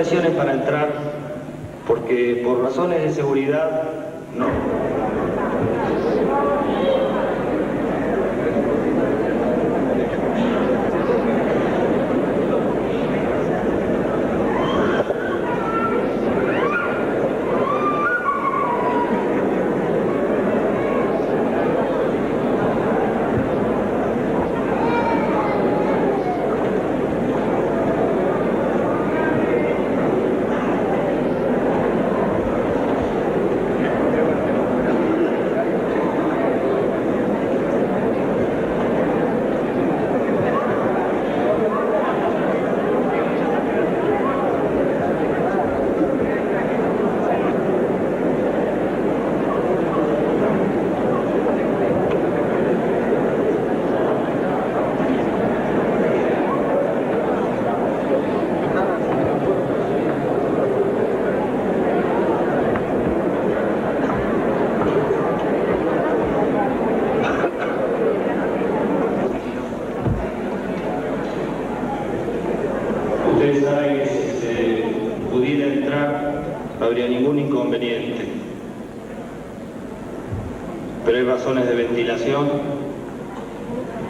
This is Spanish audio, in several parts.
presiones para entrar, porque por razones de seguridad, no. Ustedes saben que si se pudiera entrar no habría ningún inconveniente, pero hay razones de ventilación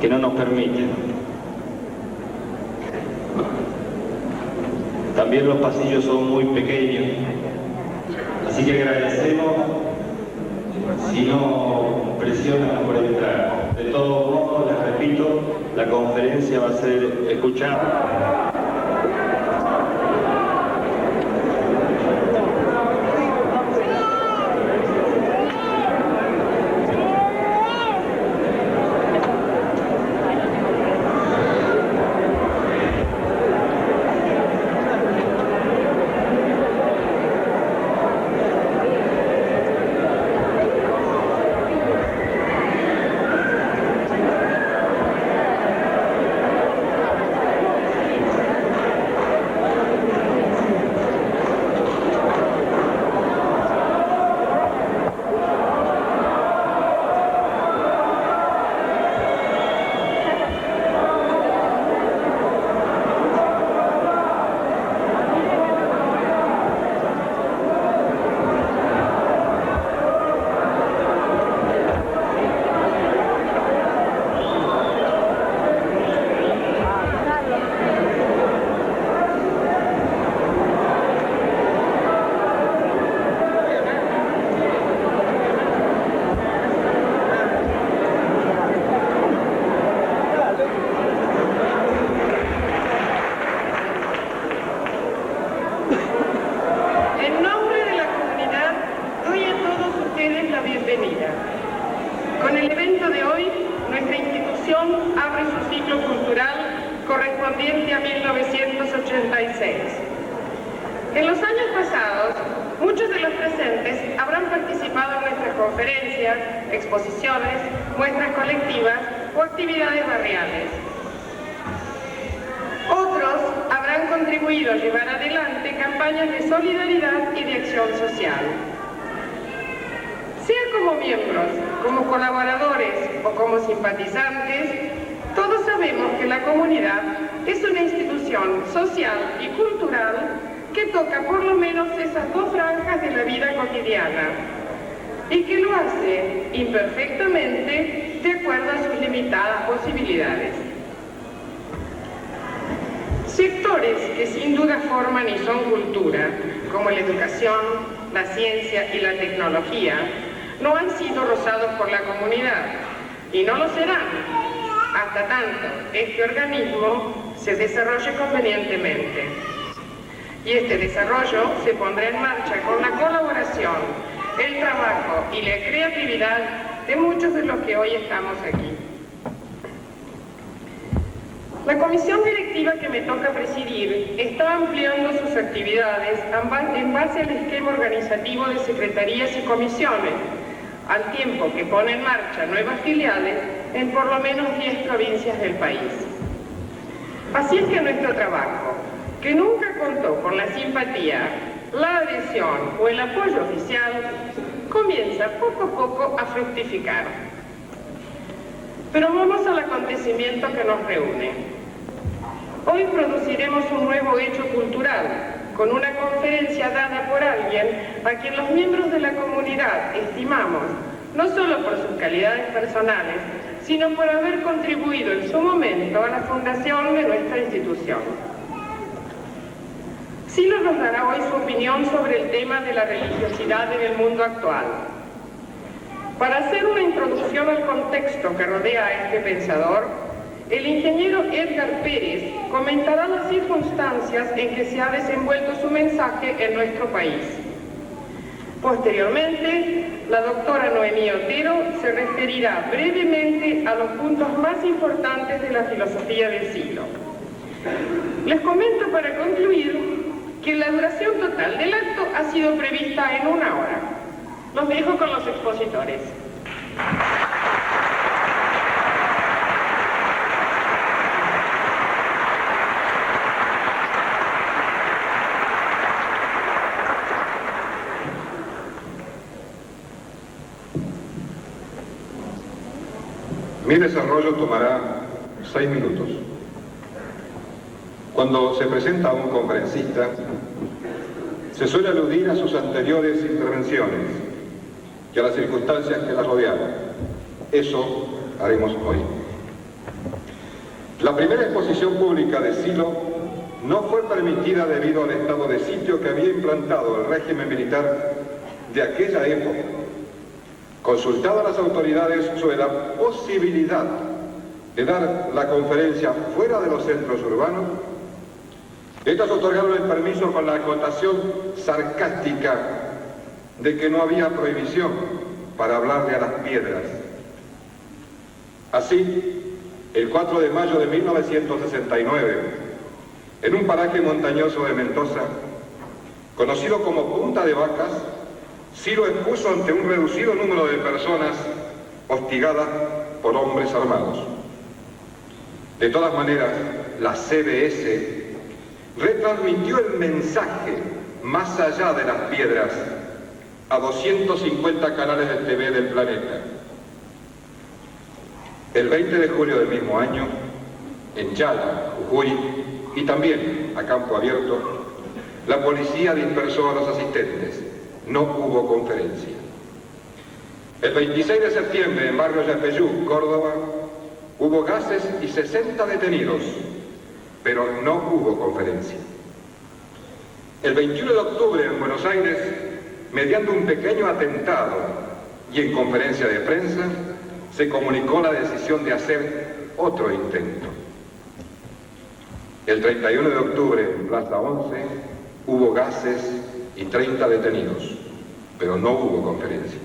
que no nos permiten. También los pasillos son muy pequeños, así que agradecemos si no presionan por entrar. De todos modos, les repito, la conferencia va a ser escuchada. Con el evento de hoy, nuestra institución abre su ciclo cultural correspondiente a 1986. En los años pasados, muchos de los presentes habrán participado en nuestras conferencias, exposiciones, muestras colectivas o actividades barriales. Otros habrán contribuido a llevar adelante campañas de solidaridad y de acción social. Sea como miembros, como colaboradores o como simpatizantes, todos sabemos que la comunidad es una institución social y cultural que toca por lo menos esas dos franjas de la vida cotidiana y que lo hace imperfectamente de acuerdo a sus limitadas posibilidades. Sectores que sin duda forman y son cultura, como la educación, la ciencia y la tecnología, no han sido rozados por la comunidad y no lo serán hasta tanto este organismo se desarrolle convenientemente. Y este desarrollo se pondrá en marcha con la colaboración, el trabajo y la creatividad de muchos de los que hoy estamos aquí. La comisión directiva que me toca presidir está ampliando sus actividades en base al esquema organizativo de secretarías y comisiones, al tiempo que pone en marcha nuevas filiales en por lo menos 10 provincias del país. Así es que nuestro trabajo, que nunca contó con la simpatía, la adhesión o el apoyo oficial, comienza poco a poco a fructificar. Pero vamos al acontecimiento que nos reúne. Hoy produciremos un nuevo hecho cultural, con una conferencia dada por alguien a quien los miembros de la comunidad estimamos, no solo por sus calidades personales, sino por haber contribuido en su momento a la fundación de nuestra institución. Silo nos dará hoy su opinión sobre el tema de la religiosidad en el mundo actual. Para hacer una introducción al contexto que rodea a este pensador, el ingeniero Edgar Pérez comentará las circunstancias en que se ha desenvuelto su mensaje en nuestro país. Posteriormente, la doctora Noemí Otero se referirá brevemente a los puntos más importantes de la filosofía de Silo. Les comento para concluir que la duración total del acto ha sido prevista en 1 hora. Los dejo con los expositores. Mi desarrollo tomará 6 minutos. Cuando se presenta a un conferencista, se suele aludir a sus anteriores intervenciones y a las circunstancias que las rodeaban. Eso haremos hoy. La primera exposición pública de Silo no fue permitida debido al estado de sitio que había implantado el régimen militar de aquella época. Consultado a las autoridades sobre la posibilidad de dar la conferencia fuera de los centros urbanos, estas otorgaron el permiso con la acotación sarcástica de que no había prohibición para hablarle a las piedras. Así, el 4 de mayo de 1969, en un paraje montañoso de Mendoza, conocido como Punta de Vacas, Silo expuso ante un reducido número de personas hostigadas por hombres armados. De todas maneras, la CBS retransmitió el mensaje más allá de las piedras a 250 canales de TV del planeta. El 20 de julio del mismo año, en Chala, Jujuy y también a campo abierto, la policía dispersó a los asistentes. No hubo conferencia. El 26 de septiembre, en barrio Yapeyú, Córdoba, hubo gases y 60 detenidos, pero no hubo conferencia. El 21 de octubre, en Buenos Aires, mediante un pequeño atentado y en conferencia de prensa, se comunicó la decisión de hacer otro intento. El 31 de octubre, en Plaza 11, hubo gases y 30 detenidos, pero no hubo conferencia.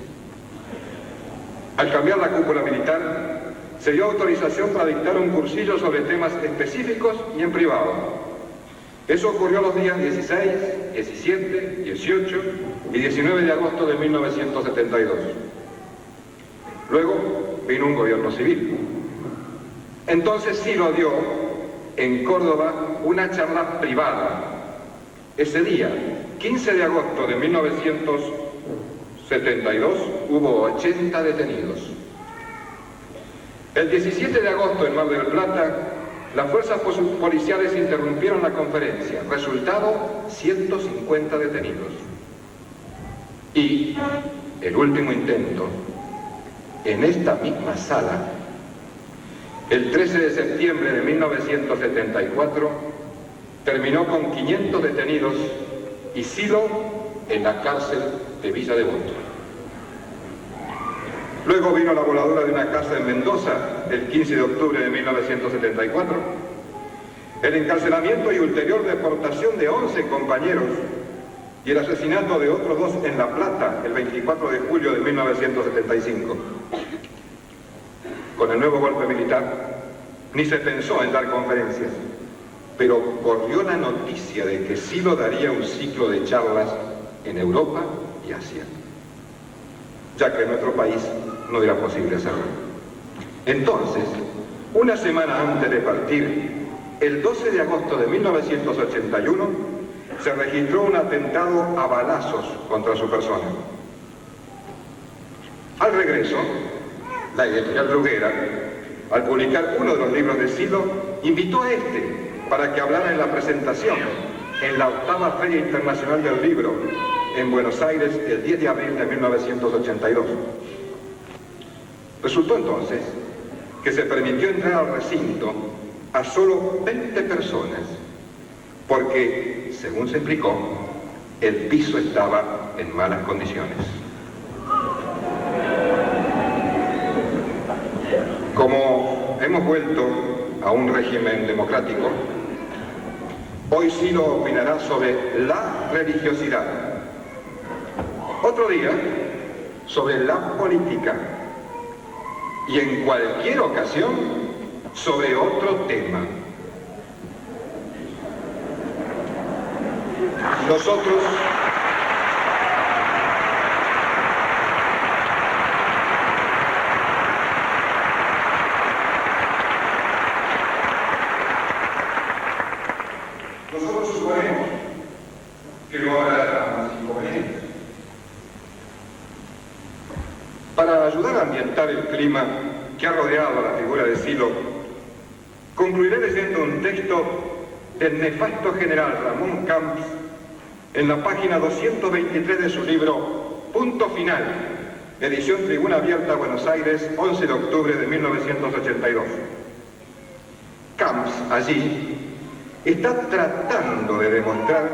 Al cambiar la cúpula militar, se dio autorización para dictar un cursillo sobre temas específicos y en privado. Eso ocurrió los días 16, 17, 18 y 19 de agosto de 1972. Luego vino un gobierno civil. Entonces Silo dio en Córdoba una charla privada. Ese día, 15 de agosto de 1972, hubo 80 detenidos. El 17 de agosto en Mar del Plata, las fuerzas policiales interrumpieron la conferencia. Resultado, 150 detenidos. Y el último intento, en esta misma sala, el 13 de septiembre de 1974, terminó con 500 detenidos y Silo en la cárcel de Villa Devoto. Luego vino la voladura de una casa en Mendoza, el 15 de octubre de 1974, el encarcelamiento y ulterior deportación de 11 compañeros y el asesinato de otros 2 en La Plata, el 24 de julio de 1975. Con el nuevo golpe militar, ni se pensó en dar conferencias, pero corrió la noticia de que Silo daría un ciclo de charlas en Europa y Asia, ya que en nuestro país no era posible hacerlo. Entonces, una semana antes de partir, el 12 de agosto de 1981, se registró un atentado a balazos contra su persona. Al regreso, la editorial Bruguera, al publicar uno de los libros de Silo, invitó a este para que hablara en la presentación en la 8ª Feria Internacional del Libro en Buenos Aires el 10 de abril de 1982. Resultó entonces que se permitió entrar al recinto a solo 20 personas, porque, según se explicó, el piso estaba en malas condiciones. Como hemos vuelto a un régimen democrático, hoy Silo opinará sobre la religiosidad. Otro día, sobre la política. Y en cualquier ocasión, sobre otro tema. Nosotros suponemos que no habrá más inconvenientes. Para ayudar a ambientar el clima que ha rodeado a la figura de Silo, concluiré leyendo un texto del nefasto general Ramón Camps en la página 223 de su libro Punto Final, edición Tribuna Abierta, Buenos Aires, 11 de octubre de 1982. Camps, allí, está tratando de demostrar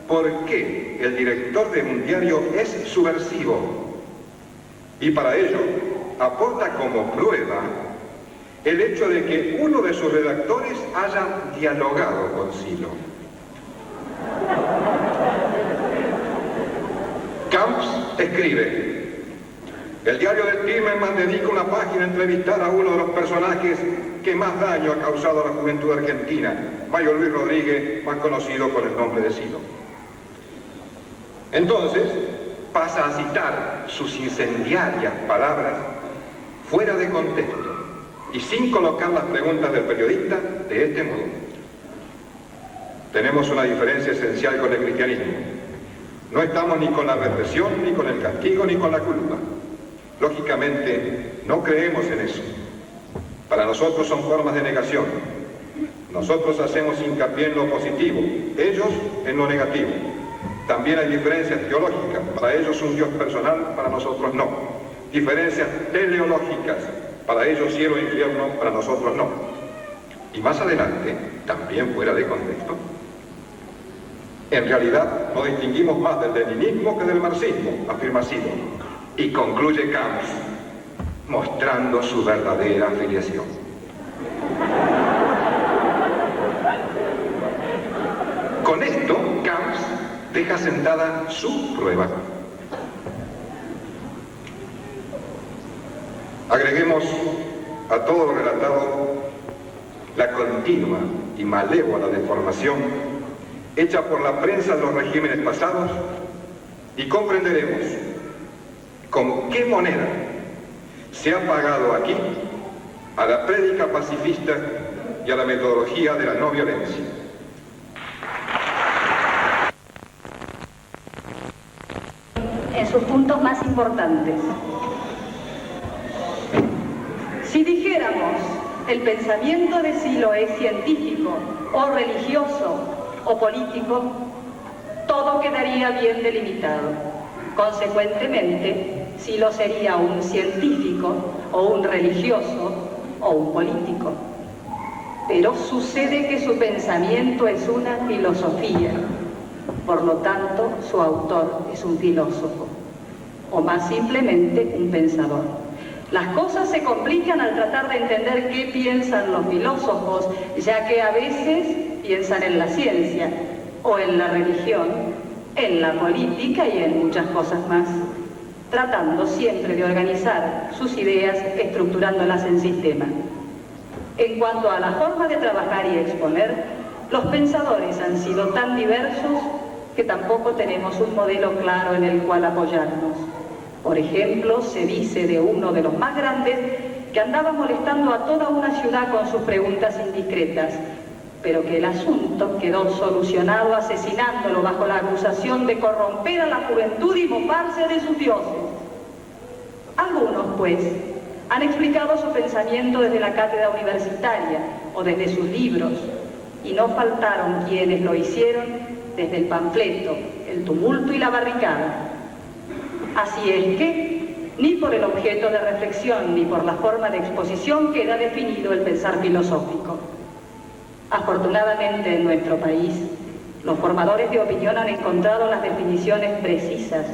por qué el director de un diario es subversivo. Y para ello aporta como prueba el hecho de que uno de sus redactores haya dialogado con Silo. Camps escribe: el diario de Timerman dedica una página a entrevistar a uno de los personajes que más daño ha causado a la juventud argentina, Mario Luis Rodríguez, más conocido con el nombre de Silo. Entonces pasa a citar sus incendiarias palabras fuera de contexto y sin colocar las preguntas del periodista de este modo. Tenemos una diferencia esencial con el cristianismo. No estamos ni con la represión, ni con el castigo, ni con la culpa. Lógicamente, no creemos en eso. Para nosotros son formas de negación. Nosotros hacemos hincapié en lo positivo, ellos en lo negativo. También hay diferencias teológicas, para ellos un Dios personal, para nosotros no. Diferencias teleológicas, para ellos cielo e infierno, para nosotros no. Y más adelante, también fuera de contexto, en realidad no distinguimos más del leninismo que del marxismo, afirma Silo, y concluye Camps, mostrando su verdadera afiliación. Con esto, Camps deja sentada su prueba. Agreguemos a todo lo relatado la continua y malévola deformación hecha por la prensa de los regímenes pasados y comprenderemos con qué moneda se ha pagado aquí a la prédica pacifista y a la metodología de la no violencia. En sus puntos más importantes. Si dijéramos el pensamiento de Silo es científico o religioso o político, todo quedaría bien delimitado. Consecuentemente, Silo sería un científico o un religioso o un político. Pero sucede que su pensamiento es una filosofía. Por lo tanto, su autor es un filósofo, o más simplemente un pensador. Las cosas se complican al tratar de entender qué piensan los filósofos, ya que a veces piensan en la ciencia, o en la religión, en la política y en muchas cosas más, tratando siempre de organizar sus ideas, estructurándolas en sistema. En cuanto a la forma de trabajar y exponer, los pensadores han sido tan diversos que tampoco tenemos un modelo claro en el cual apoyarnos. Por ejemplo, se dice de uno de los más grandes que andaba molestando a toda una ciudad con sus preguntas indiscretas, pero que el asunto quedó solucionado asesinándolo bajo la acusación de corromper a la juventud y mofarse de sus dioses. Algunos, pues, han explicado su pensamiento desde la cátedra universitaria o desde sus libros, y no faltaron quienes lo hicieron desde el panfleto, el tumulto y la barricada. Así es que, ni por el objeto de reflexión ni por la forma de exposición queda definido el pensar filosófico. Afortunadamente en nuestro país, los formadores de opinión han encontrado las definiciones precisas,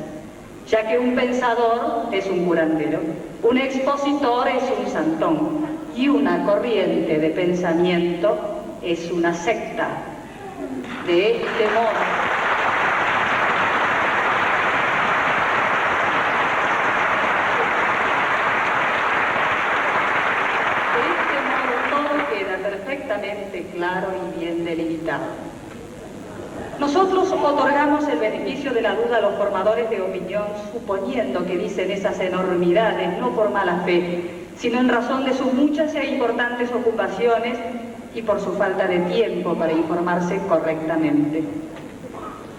ya que un pensador es un curandero, un expositor es un santón y una corriente de pensamiento es una secta. De este modo, perfectamente claro y bien delimitado. Nosotros otorgamos el beneficio de la duda a los formadores de opinión, suponiendo que dicen esas enormidades, no por mala fe, sino en razón de sus muchas e importantes ocupaciones y por su falta de tiempo para informarse correctamente.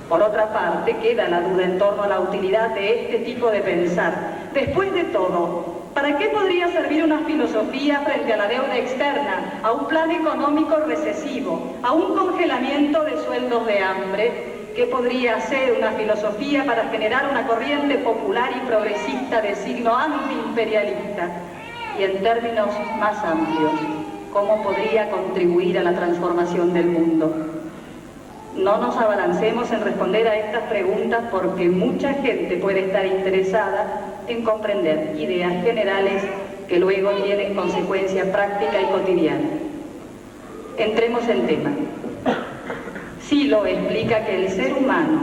Por otra parte, queda la duda en torno a la utilidad de este tipo de pensar. Después de todo, ¿para qué podría servir una filosofía frente a la deuda externa, a un plan económico recesivo, a un congelamiento de sueldos de hambre? ¿Qué podría hacer una filosofía para generar una corriente popular y progresista de signo antiimperialista? Y en términos más amplios, ¿cómo podría contribuir a la transformación del mundo? No nos abalancemos en responder a estas preguntas porque mucha gente puede estar interesada en comprender ideas generales que luego tienen consecuencia práctica y cotidiana. Entremos en tema. Silo explica que el ser humano,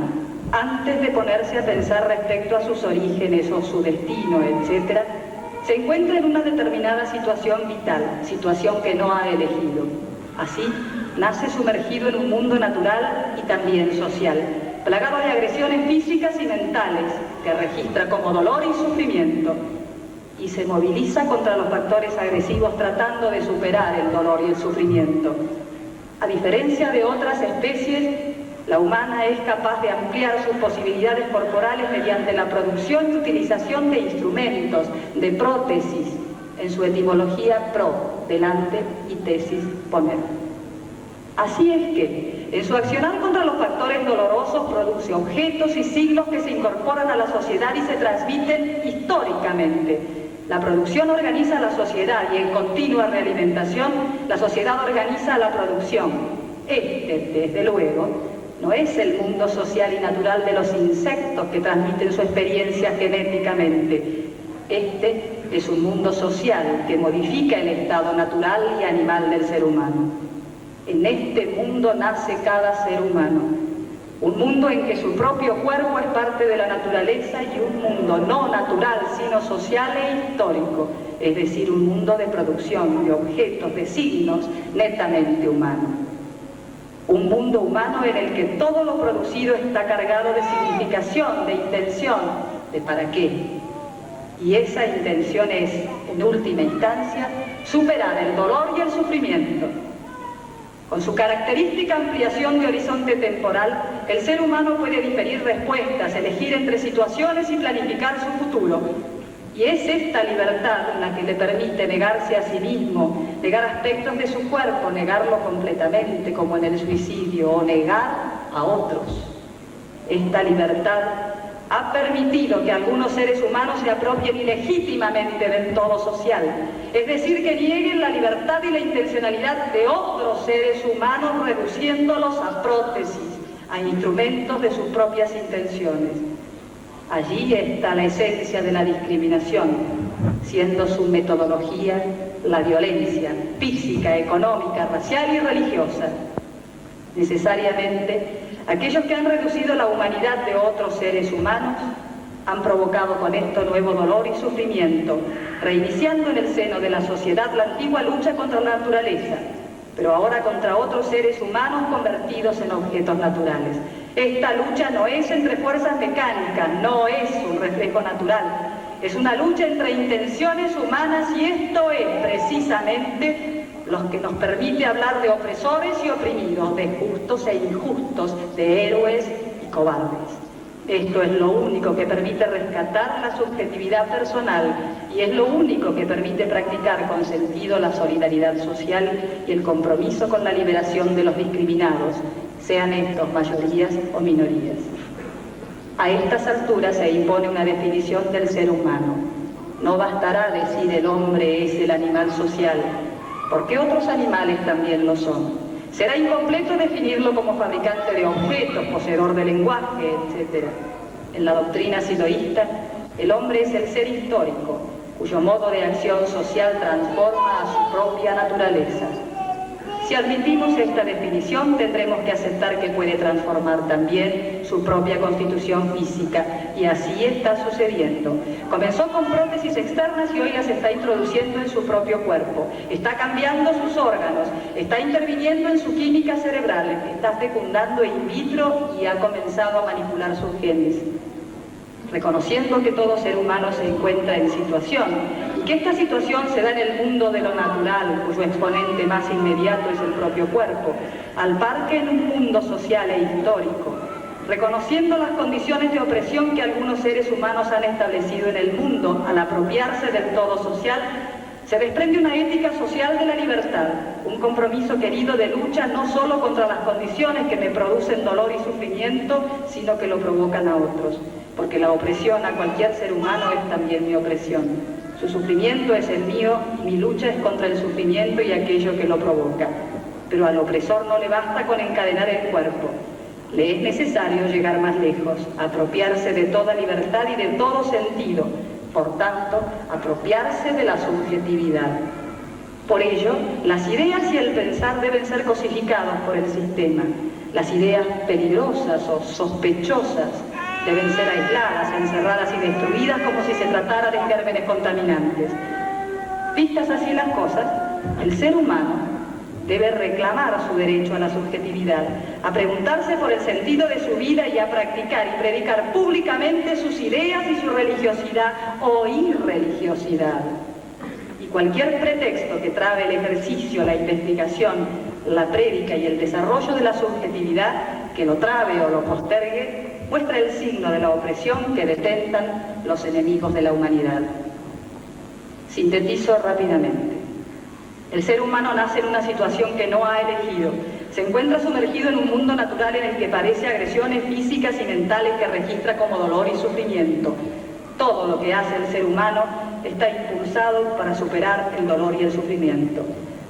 antes de ponerse a pensar respecto a sus orígenes o su destino, etc., se encuentra en una determinada situación vital, situación que no ha elegido. Así, nace sumergido en un mundo natural y también social, plagado de agresiones físicas y mentales, que registra como dolor y sufrimiento, y se moviliza contra los factores agresivos tratando de superar el dolor y el sufrimiento. A diferencia de otras especies, la humana es capaz de ampliar sus posibilidades corporales mediante la producción y utilización de instrumentos, de prótesis, en su etimología pro, delante, y tesis, poner. Así es que, en su accionar contra los factores dolorosos, produce objetos y signos que se incorporan a la sociedad y se transmiten históricamente. La producción organiza a la sociedad y en continua realimentación, la sociedad organiza a la producción. Este, desde luego, no es el mundo social y natural de los insectos que transmiten su experiencia genéticamente. Este es un mundo social que modifica el estado natural y animal del ser humano. En este mundo nace cada ser humano, un mundo en que su propio cuerpo es parte de la naturaleza y un mundo no natural, sino social e histórico, es decir, un mundo de producción de objetos, de signos netamente humanos. Un mundo humano en el que todo lo producido está cargado de significación, de intención, de para qué. Y esa intención es, en última instancia, superar el dolor y el sufrimiento. Con su característica ampliación de horizonte temporal, el ser humano puede diferir respuestas, elegir entre situaciones y planificar su futuro. Y es esta libertad la que le permite negarse a sí mismo, negar aspectos de su cuerpo, negarlo completamente, como en el suicidio, o negar a otros. Esta libertad ha permitido que algunos seres humanos se apropien ilegítimamente del todo social, es decir, que nieguen la libertad y la intencionalidad de otros seres humanos, reduciéndolos a prótesis, a instrumentos de sus propias intenciones. Allí está la esencia de la discriminación, siendo su metodología la violencia física, económica, racial y religiosa. Necesariamente, aquellos que han reducido la humanidad de otros seres humanos han provocado con esto nuevo dolor y sufrimiento, reiniciando en el seno de la sociedad la antigua lucha contra la naturaleza, pero ahora contra otros seres humanos convertidos en objetos naturales. Esta lucha no es entre fuerzas mecánicas, no es un reflejo natural, es una lucha entre intenciones humanas y esto es precisamente lo que nos permite hablar de opresores y oprimidos, de justos e injustos, de héroes y cobardes. Esto es lo único que permite rescatar la subjetividad personal y es lo único que permite practicar con sentido la solidaridad social y el compromiso con la liberación de los discriminados, sean estos mayorías o minorías. A estas alturas se impone una definición del ser humano. No bastará decir el hombre es el animal social, porque otros animales también lo son. Será incompleto definirlo como fabricante de objetos, poseedor de lenguaje, etc. En la doctrina siloísta, el hombre es el ser histórico, cuyo modo de acción social transforma a su propia naturaleza. Si admitimos esta definición, tendremos que aceptar que puede transformar también su propia constitución física, y así está sucediendo. Comenzó con prótesis externas y hoy las está introduciendo en su propio cuerpo. Está cambiando sus órganos, está interviniendo en su química cerebral, está fecundando in vitro y ha comenzado a manipular sus genes. Reconociendo que todo ser humano se encuentra en situación y que esta situación se da en el mundo de lo natural, cuyo exponente más inmediato es el propio cuerpo, al par que en un mundo social e histórico, reconociendo las condiciones de opresión que algunos seres humanos han establecido en el mundo al apropiarse del todo social, se desprende una ética social de la libertad, un compromiso querido de lucha no solo contra las condiciones que me producen dolor y sufrimiento, sino que lo provocan a otros. Porque la opresión a cualquier ser humano es también mi opresión. Su sufrimiento es el mío y mi lucha es contra el sufrimiento y aquello que lo provoca. Pero al opresor no le basta con encadenar el cuerpo. Le es necesario llegar más lejos, apropiarse de toda libertad y de todo sentido. Por tanto, apropiarse de la subjetividad. Por ello, las ideas y el pensar deben ser cosificados por el sistema. Las ideas peligrosas o sospechosas deben ser aisladas, encerradas y destruidas como si se tratara de gérmenes contaminantes. Vistas así las cosas, el ser humano debe reclamar su derecho a la subjetividad, a preguntarse por el sentido de su vida y a practicar y predicar públicamente sus ideas y su religiosidad o irreligiosidad. Y cualquier pretexto que trabe el ejercicio, la investigación, la prédica y el desarrollo de la subjetividad, que lo trabe o lo postergue, muestra el signo de la opresión que detentan los enemigos de la humanidad. Sintetizo rápidamente. El ser humano nace en una situación que no ha elegido. Se encuentra sumergido en un mundo natural en el que padece agresiones físicas y mentales que registra como dolor y sufrimiento. Todo lo que hace el ser humano está impulsado para superar el dolor y el sufrimiento.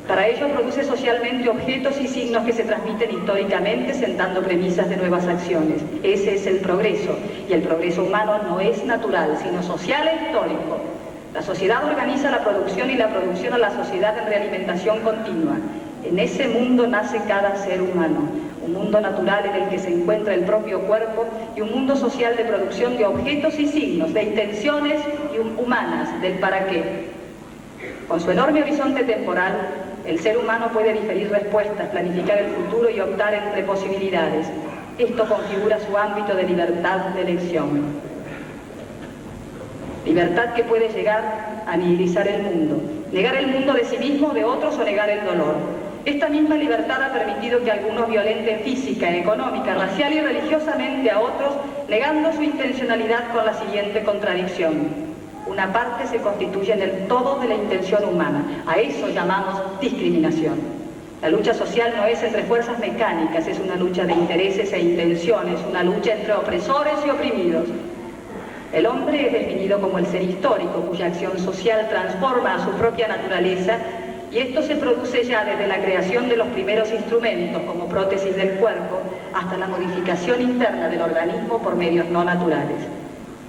Para ello produce socialmente objetos y signos que se transmiten históricamente sentando premisas de nuevas acciones. Ese es el progreso, y el progreso humano no es natural, sino social e histórico. La sociedad organiza la producción y la producción a la sociedad en realimentación continua. En ese mundo nace cada ser humano, un mundo natural en el que se encuentra el propio cuerpo y un mundo social de producción de objetos y signos, de intenciones humanas, del para qué. Con su enorme horizonte temporal, el ser humano puede diferir respuestas, planificar el futuro y optar entre posibilidades. Esto configura su ámbito de libertad de elección. Libertad que puede llegar a nihilizar el mundo, negar el mundo de sí mismo, de otros o negar el dolor. Esta misma libertad ha permitido que algunos violenten física, económica, racial y religiosamente a otros, negando su intencionalidad con la siguiente contradicción. Una parte se constituye en el todo de la intención humana. A eso llamamos discriminación. La lucha social no es entre fuerzas mecánicas, es una lucha de intereses e intenciones, una lucha entre opresores y oprimidos. El hombre es definido como el ser histórico, cuya acción social transforma a su propia naturaleza, y esto se produce ya desde la creación de los primeros instrumentos, como prótesis del cuerpo, hasta la modificación interna del organismo por medios no naturales.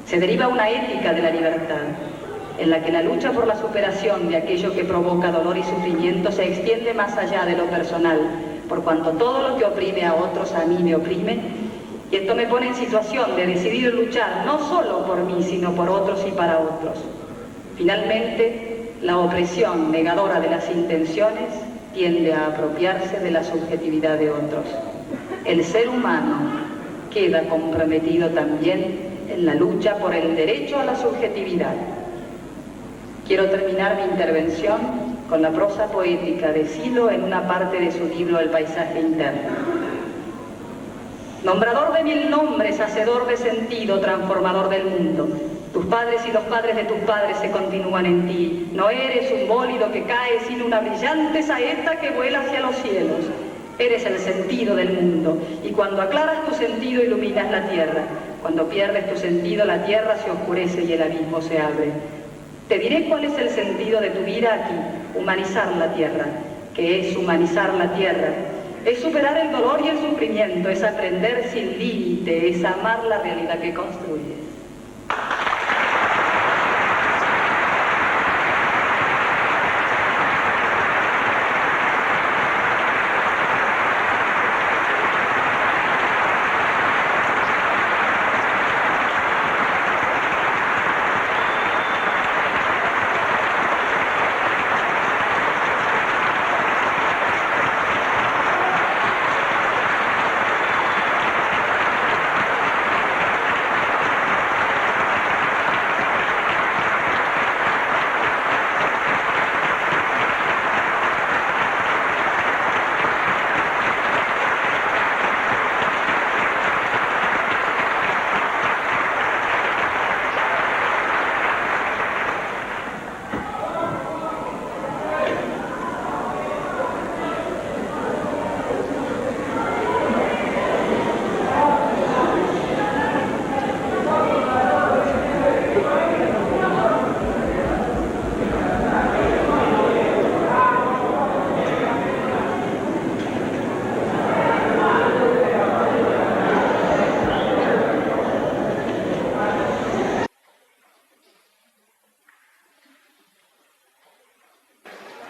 Se deriva una ética de la libertad, en la que la lucha por la superación de aquello que provoca dolor y sufrimiento se extiende más allá de lo personal, por cuanto todo lo que oprime a otros a mí me oprime, y esto me pone en situación de decidir luchar no solo por mí, sino por otros y para otros. Finalmente, la opresión negadora de las intenciones tiende a apropiarse de la subjetividad de otros. El ser humano queda comprometido también en la lucha por el derecho a la subjetividad. Quiero terminar mi intervención con la prosa poética de Sylow en una parte de su libro El paisaje interno. Nombrador de mil nombres, hacedor de sentido, transformador del mundo. Tus padres y los padres de tus padres se continúan en ti. No eres un bólido que cae, sino una brillante saeta que vuela hacia los cielos. Eres el sentido del mundo, y cuando aclaras tu sentido iluminas la tierra. Cuando pierdes tu sentido, la tierra se oscurece y el abismo se abre. Te diré cuál es el sentido de tu vida aquí: humanizar la tierra. ¿Qué es humanizar la tierra? Es superar el dolor y el sufrimiento, es aprender sin límite, es amar la realidad que construyes.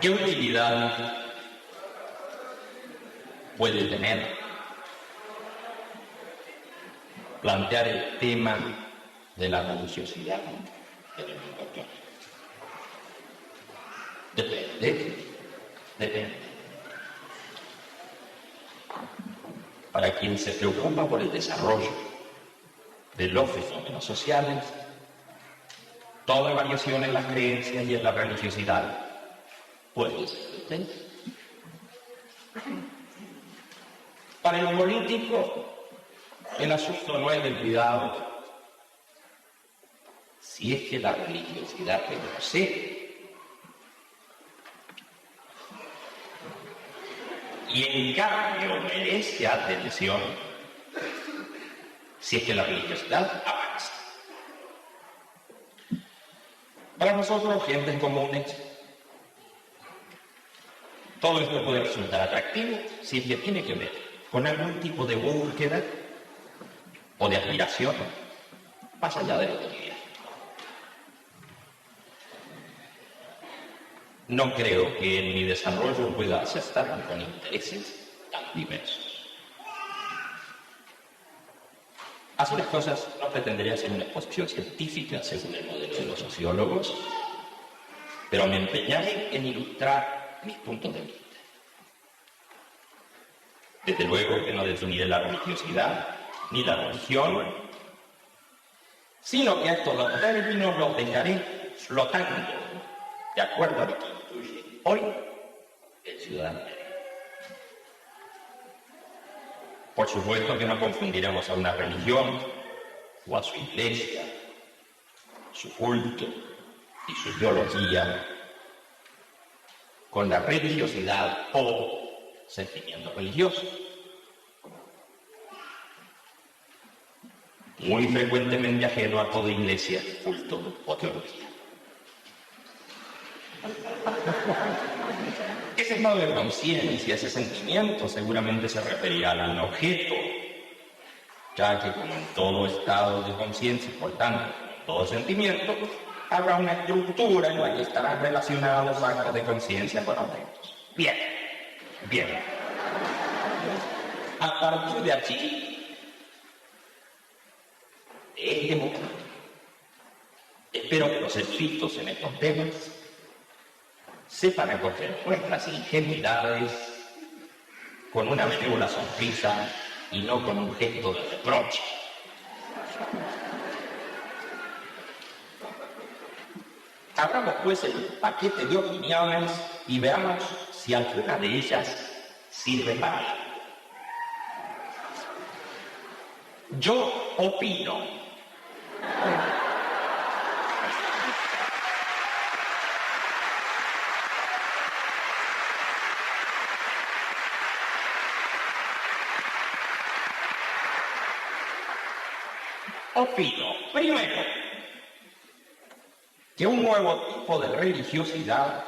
¿Qué utilidad puede tener plantear el tema de la religiosidad en el mundo actual? Depende. Para quien se preocupa por el desarrollo de los fenómenos sociales, toda variación en las creencias y en la religiosidad puede ser. Para el político, el asunto no es del cuidado si es que la religiosidad retrocede. Y en cambio merece atención si es que la religiosidad avanza. Para nosotros, gentes comunes, todo esto puede resultar atractivo si es que tiene que ver con algún tipo de búsqueda o de aspiración más allá de lo cotidiano. No creo que en mi desarrollo pueda acertar con intereses tan diversos. Así las cosas, no pretendería hacer una exposición científica según el modelo de los sociólogos, pero me empeñaré en ilustrar mis puntos de vista. Desde luego que no definiré la religiosidad ni la religión, sino que a estos dos términos los dejaré flotando de acuerdo a lo que incluye hoy el ciudadano. Por supuesto que no confundiremos a una religión o a su iglesia, su culto y su ideología con la religiosidad o sentimiento religioso. Muy frecuentemente ajeno a toda iglesia, culto o teología. Ese estado de conciencia, ese sentimiento, seguramente se referirá al objeto, ya que como en todo estado de conciencia, por tanto, en todo sentimiento, habrá una estructura en la que estarán relacionados actos de conciencia con objetos. Bien. A partir de aquí, de este momento, espero que los expertos en estos temas sepan acoger nuestras ingenuidades con una benévola sonrisa y no con un gesto de reproche. Abramos pues el paquete de opiniones y veamos si alguna de ellas sirve para algo. Yo opino opino, primero, que un nuevo tipo de religiosidad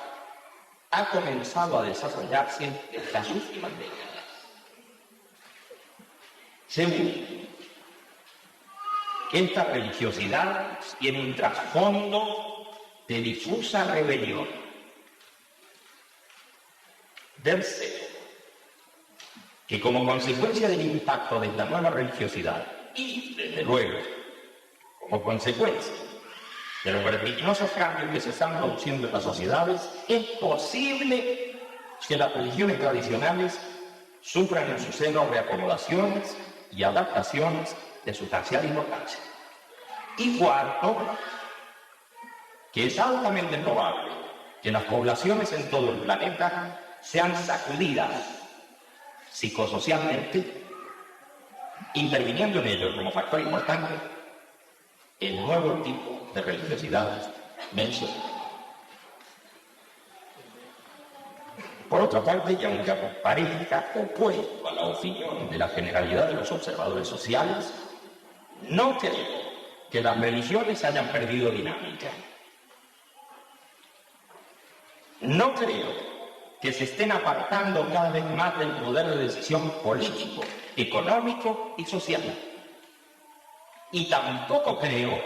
ha comenzado a desarrollarse en las últimas décadas. Segundo, que esta religiosidad tiene un trasfondo de difusa rebelión. Tercero, que como consecuencia del impacto de esta nueva religiosidad y, desde luego, como consecuencia de los vertiginosos cambios que se están produciendo en las sociedades, es posible que las religiones tradicionales sufran en su seno reacomodaciones y adaptaciones de sustancial importancia. Y cuarto, que es altamente probable que las poblaciones en todo el planeta sean sacudidas psicosocialmente, interviniendo en ello como factor importante el nuevo tipo de religiosidad mencionado. Por otra parte, y aunque parezca opuesto a la opinión de la generalidad de los observadores sociales, no creo que las religiones hayan perdido dinámica. No creo que se estén apartando cada vez más del poder de decisión político, económico y social. Y tampoco creo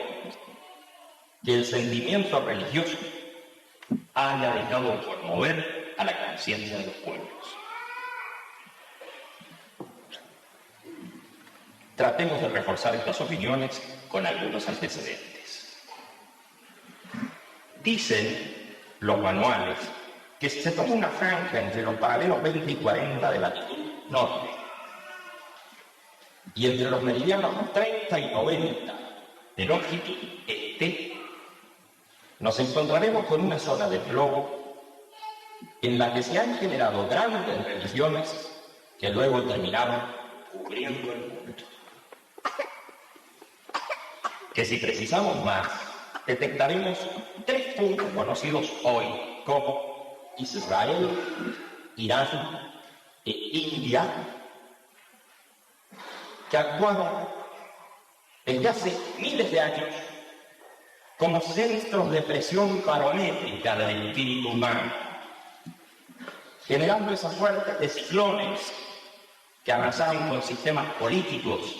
que el sentimiento religioso haya dejado de conmover a la conciencia de los pueblos. Tratemos de reforzar estas opiniones con algunos antecedentes. Dicen los manuales que se toma una franja entre los paralelos 20 y 40 de latitud norte y entre los meridianos 30 y 90 de longitud este, nos encontraremos con una zona del globo en la que se han generado grandes religiones que luego terminaron cubriendo el mundo. Que si precisamos más, detectaremos 3 puntos conocidos hoy como Israel, Irán e India, que actuaban desde hace miles de años como centros de presión barométrica del espíritu humano, generando esas fuertes de ciclones que arrasaron con sistemas políticos,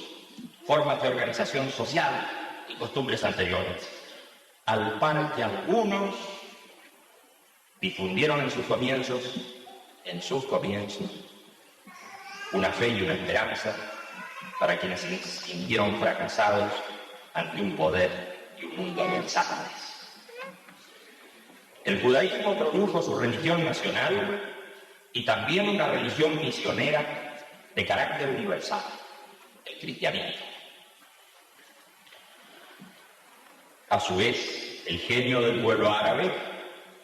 formas de organización social y costumbres anteriores, al par que algunos difundieron en sus comienzos, una fe y una esperanza para quienes se sintieron fracasados ante un poder y un mundo amenazantes. El judaísmo produjo su religión nacional y también una religión misionera de carácter universal, el cristianismo. A su vez, el genio del pueblo árabe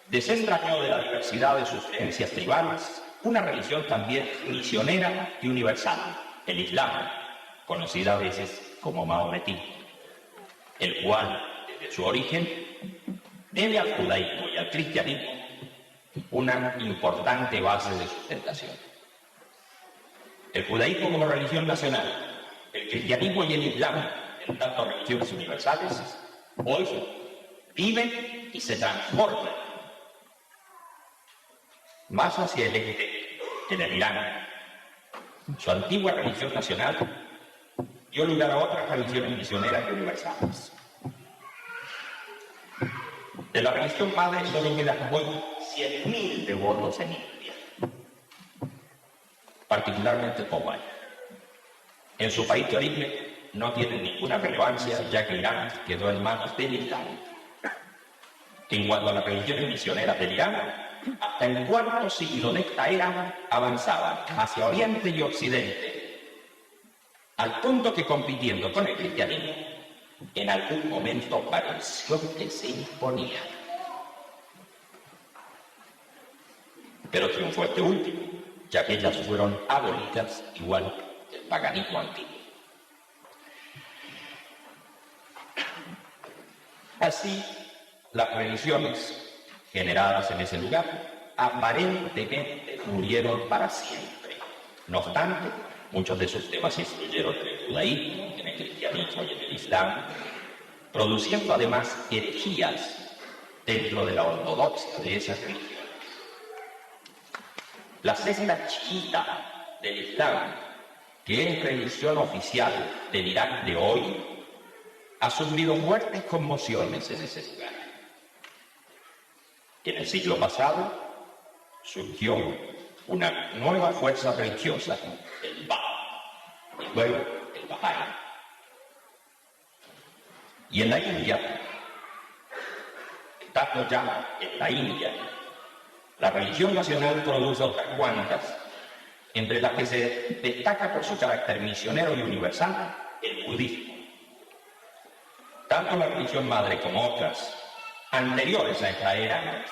desentrañó de la diversidad de sus creencias tribales una religión también misionera y universal, el Islam, conocida a veces como maometismo, el cual, desde su origen, debe al judaísmo y al cristianismo una importante base de sustentación. El judaísmo como religión nacional, el cristianismo y el Islam, en tanto religiones universales, hoy viven y se transforman más hacia el este en el Irán. Su antigua religión nacional dio lugar a otras religiones misioneras y universales. De la religión madre solo quedan hoy 100.000 devotos en India, particularmente Bombay. En su país de origen no tienen ninguna relevancia, ya que Irán quedó en manos del Islam. En cuanto a las religiones misioneras del Irán, hasta el cuarto siglo de esta era avanzaban hacia Oriente y Occidente, al punto que compitiendo con el cristianismo, en algún momento pareció que se imponía. Pero triunfó este último, ya que ellas fueron abolidas igual que el paganismo antiguo. Así, las religiones generadas en ese lugar aparentemente murieron para siempre. No obstante, muchos de sus temas influyeron en el judaísmo, en el cristianismo dicho, y en el Islam, produciendo además herejías dentro de la ortodoxia de esas religiones. La secta chiita del Islam, que es religión oficial del Irak de hoy, ha sufrido fuertes conmociones en ese lugar. En el siglo pasado surgió una nueva fuerza religiosa, el Báb, y luego el Bahá'í. Y en la India, estando ya en la India, la religión nacional produce otras cuantas, entre las que se destaca por su carácter misionero y universal el budismo. Tanto la religión madre como otras, anteriores a esta era,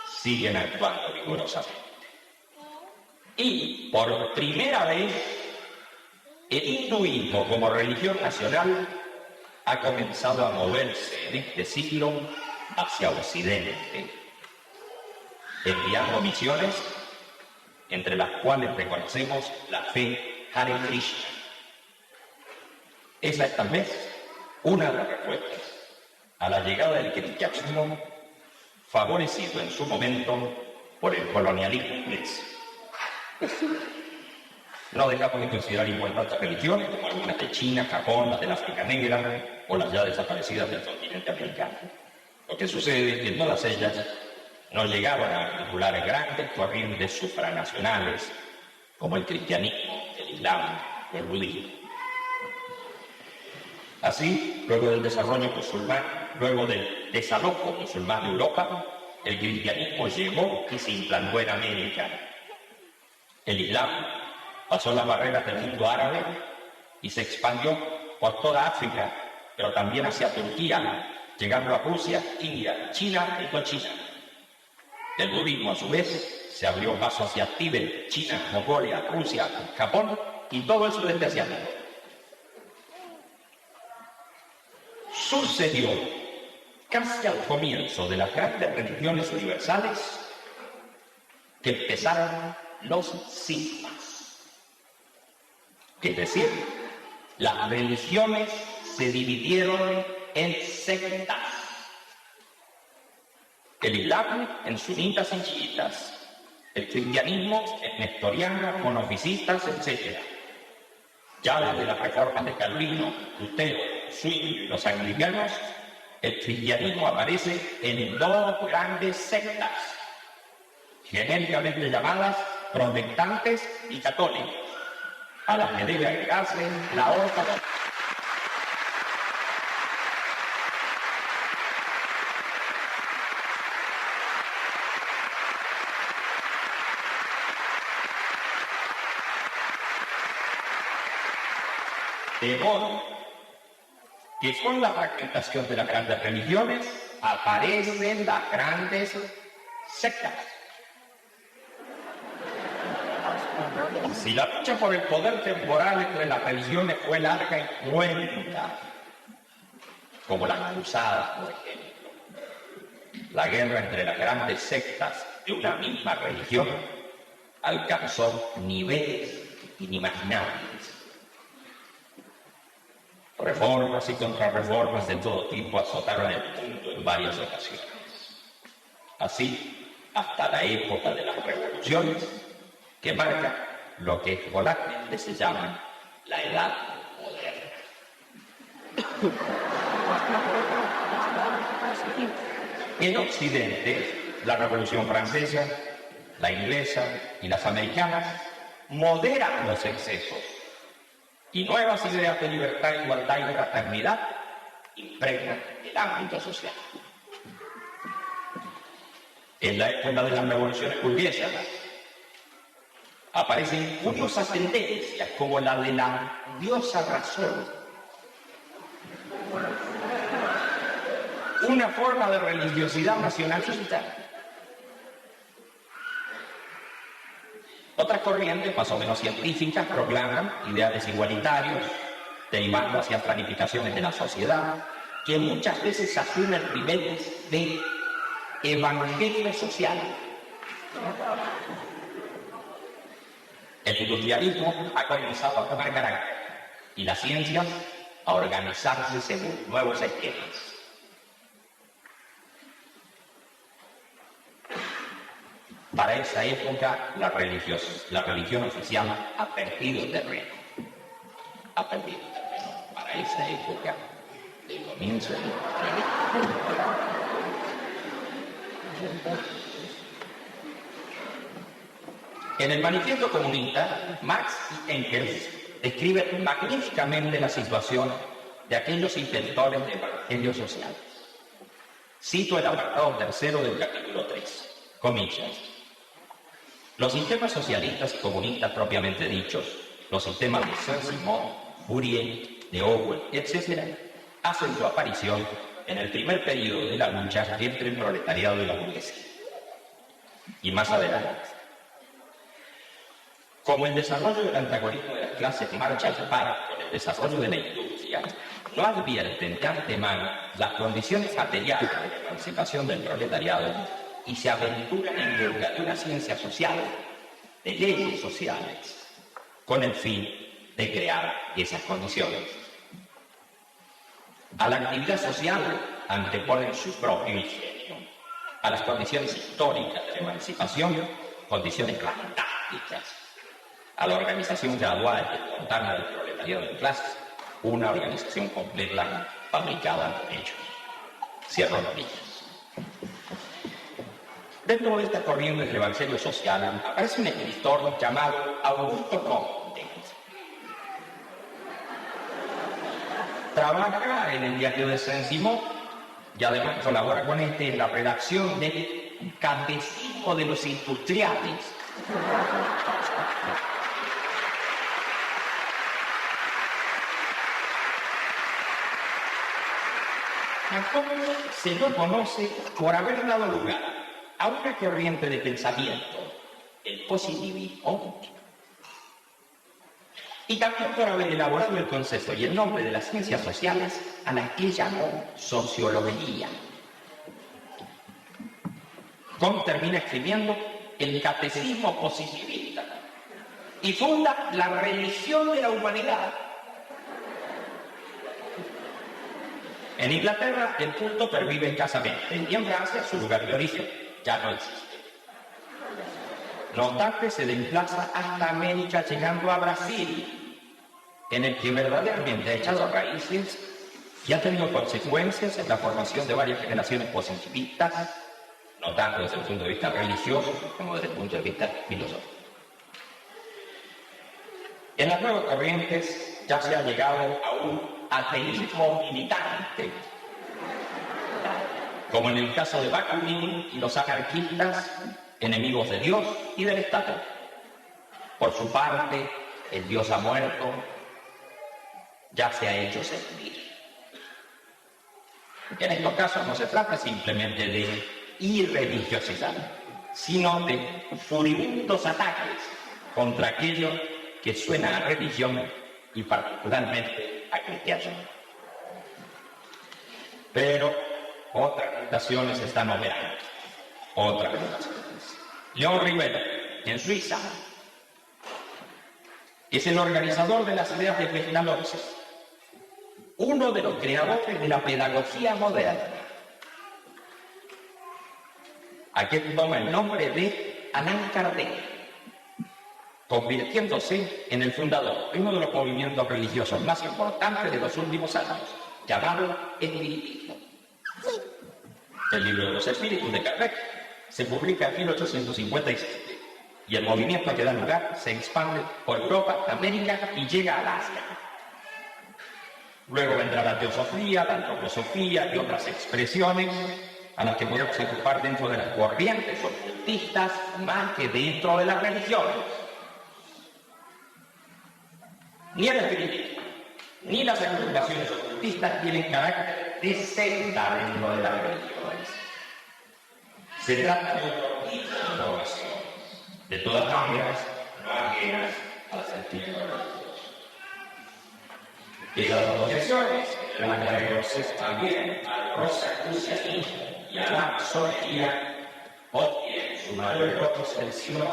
siguen actuando vigorosamente. Y por primera vez, el hinduismo como religión nacional ha comenzado a moverse en este siglo hacia Occidente, enviando misiones, entre las cuales reconocemos la fe Hare Krishna. Esa es tal vez una de las respuestas a la llegada del cristianismo, favorecido en su momento por el colonialismo inglés. No dejamos de considerar importantes religiones como algunas de China, Japón, las del África Negra o las ya desaparecidas del continente americano. Lo que sucede es que todas ellas no llegaron a articular grandes corrientes supranacionales como el cristianismo, el islam o el budismo. Así, luego del desarrollo musulmán, luego del desalojo musulmán de Europa, el cristianismo llegó y se implantó en América. El islam pasó las barreras del mundo árabe y se expandió por toda África, pero también hacia Turquía, llegando a Rusia, India, China y Indochina. El budismo, a su vez, se abrió paso hacia Tíbet, China, Mongolia, Rusia, Japón y todo el sudeste asiático. Sucedió casi al comienzo de las grandes religiones universales que empezaron los cismas. Es decir, las religiones se dividieron en sectas. El islam en sunitas y chiitas, el cristianismo en nestorianos, monofisistas, etc. Ya desde las reformas de Calvino, Lutero, Zwingli y los anglicanos, el cristianismo aparece en dos grandes sectas, genéricamente llamadas protestantes y católicos, a las que debe agregarse la ortodoxa. De modo que con la fragmentación de las grandes religiones aparecen las grandes sectas. Si la lucha por el poder temporal entre las religiones fue larga y cruenta, como las cruzadas, por ejemplo, la guerra entre las grandes sectas de una misma religión alcanzó niveles inimaginables. Reformas y contrarreformas de todo tipo azotaron el mundo en varias ocasiones. Así, hasta la época de las revoluciones, que marca lo que escolarmente se llama la Edad Moderna. En Occidente, la Revolución Francesa, la inglesa y las americanas moderan los excesos y nuevas ideas de libertad, igualdad y fraternidad impregnan el ámbito social. En la época de las revoluciones burguesas aparecen curiosas tendencias como la de la diosa razón, una forma de religiosidad nacionalista. Otras corrientes más o menos científicas proclaman ideales igualitarios, derivando hacia planificaciones de la sociedad, que muchas veces asumen niveles de evangelio social. El industrialismo ha comenzado a tomar carácter y las ciencias a organizarse según nuevos esquemas. Para esa época, la religión oficial ha perdido terreno. Ha perdido terreno. Para esa época, del comienzo de En el Manifiesto Comunista, Marx y Engels describen magníficamente la situación de aquellos inventores del evangelio social. Cito el apartado 3 del capítulo 3, comillas. Los sistemas socialistas y comunistas propiamente dichos, los sistemas de Saint-Simon, Fourier, de Orwell, etc., hacen su aparición en el primer periodo de la lucha entre el proletariado y la burguesía. Y más adelante, como el desarrollo del antagonismo de las clases marcha al par con el desarrollo de la industria, no advierten de antemano las condiciones materiales de la emancipación del proletariado y se aventuran en busca de una ciencia social, de leyes sociales, con el fin de crear esas condiciones. A la actividad social anteponen su propio ingenio, a las condiciones históricas de la emancipación, condiciones fantásticas, a la organización gradual y espontánea del proletariado de clases, una organización completa fabricada por ellos. Cierro comillas. Dentro de esta corriente del evangelio social aparece un escritor llamado Augusto Comte. Trabaja en el diario de Saint-Simon y además colabora con este en la redacción del Catecismo de los Industriales. A Comte se lo conoce por haber dado lugar a una corriente de pensamiento, el positivismo, y también por haber elaborado el concepto y el nombre de las ciencias sociales a las que llamó sociología. Comte termina escribiendo el Catecismo positivista y funda la religión de la humanidad. En Inglaterra el culto pervive escasamente y en Francia su lugar de origen ya no existe. No obstante, se desplaza hasta América llegando a Brasil, en el que verdaderamente ha echado raíces y ha tenido consecuencias en la formación de varias generaciones positivistas, no tanto desde el punto de vista religioso como desde el punto de vista filosófico. En las nuevas corrientes ya se ha llegado a un ateísmo militante, como en el caso de Bakunin y los anarquistas, enemigos de Dios y del Estado. Por su parte, el Dios ha muerto, ya se ha hecho sentir. En estos casos no se trata simplemente de irreligiosidad, sino de furibundos ataques contra aquello que suena a religión y particularmente a cristianismo. Pero otras tentaciones están operando. Otras tentaciones. León Rivera, en Suiza, es el organizador de las ideas de Pestalozzi, uno de los creadores de la pedagogía moderna. Aquí toma el nombre de Allan Kardec, convirtiéndose en el fundador de uno de los movimientos religiosos más importantes de los últimos años, llamado espiritismo. El libro de los espíritus de Kardec se publica en 1857 y el movimiento que da lugar se expande por Europa, América y llega al Asia. Luego vendrá la teosofía, la antroposofía y otras expresiones a las que podemos ocupar dentro de las corrientes ocultistas más que dentro de las religiones. Ni el espiritismo ni las agrupaciones ocultistas tienen carácter de secta dentro de las religiones. Se trata de otro tipo de innovación, de todas maneras no ajenas al sentido religioso. Esas asociaciones van a reconocer también al rosacrucianismo y a la masonería, obtienen su mayor extensión,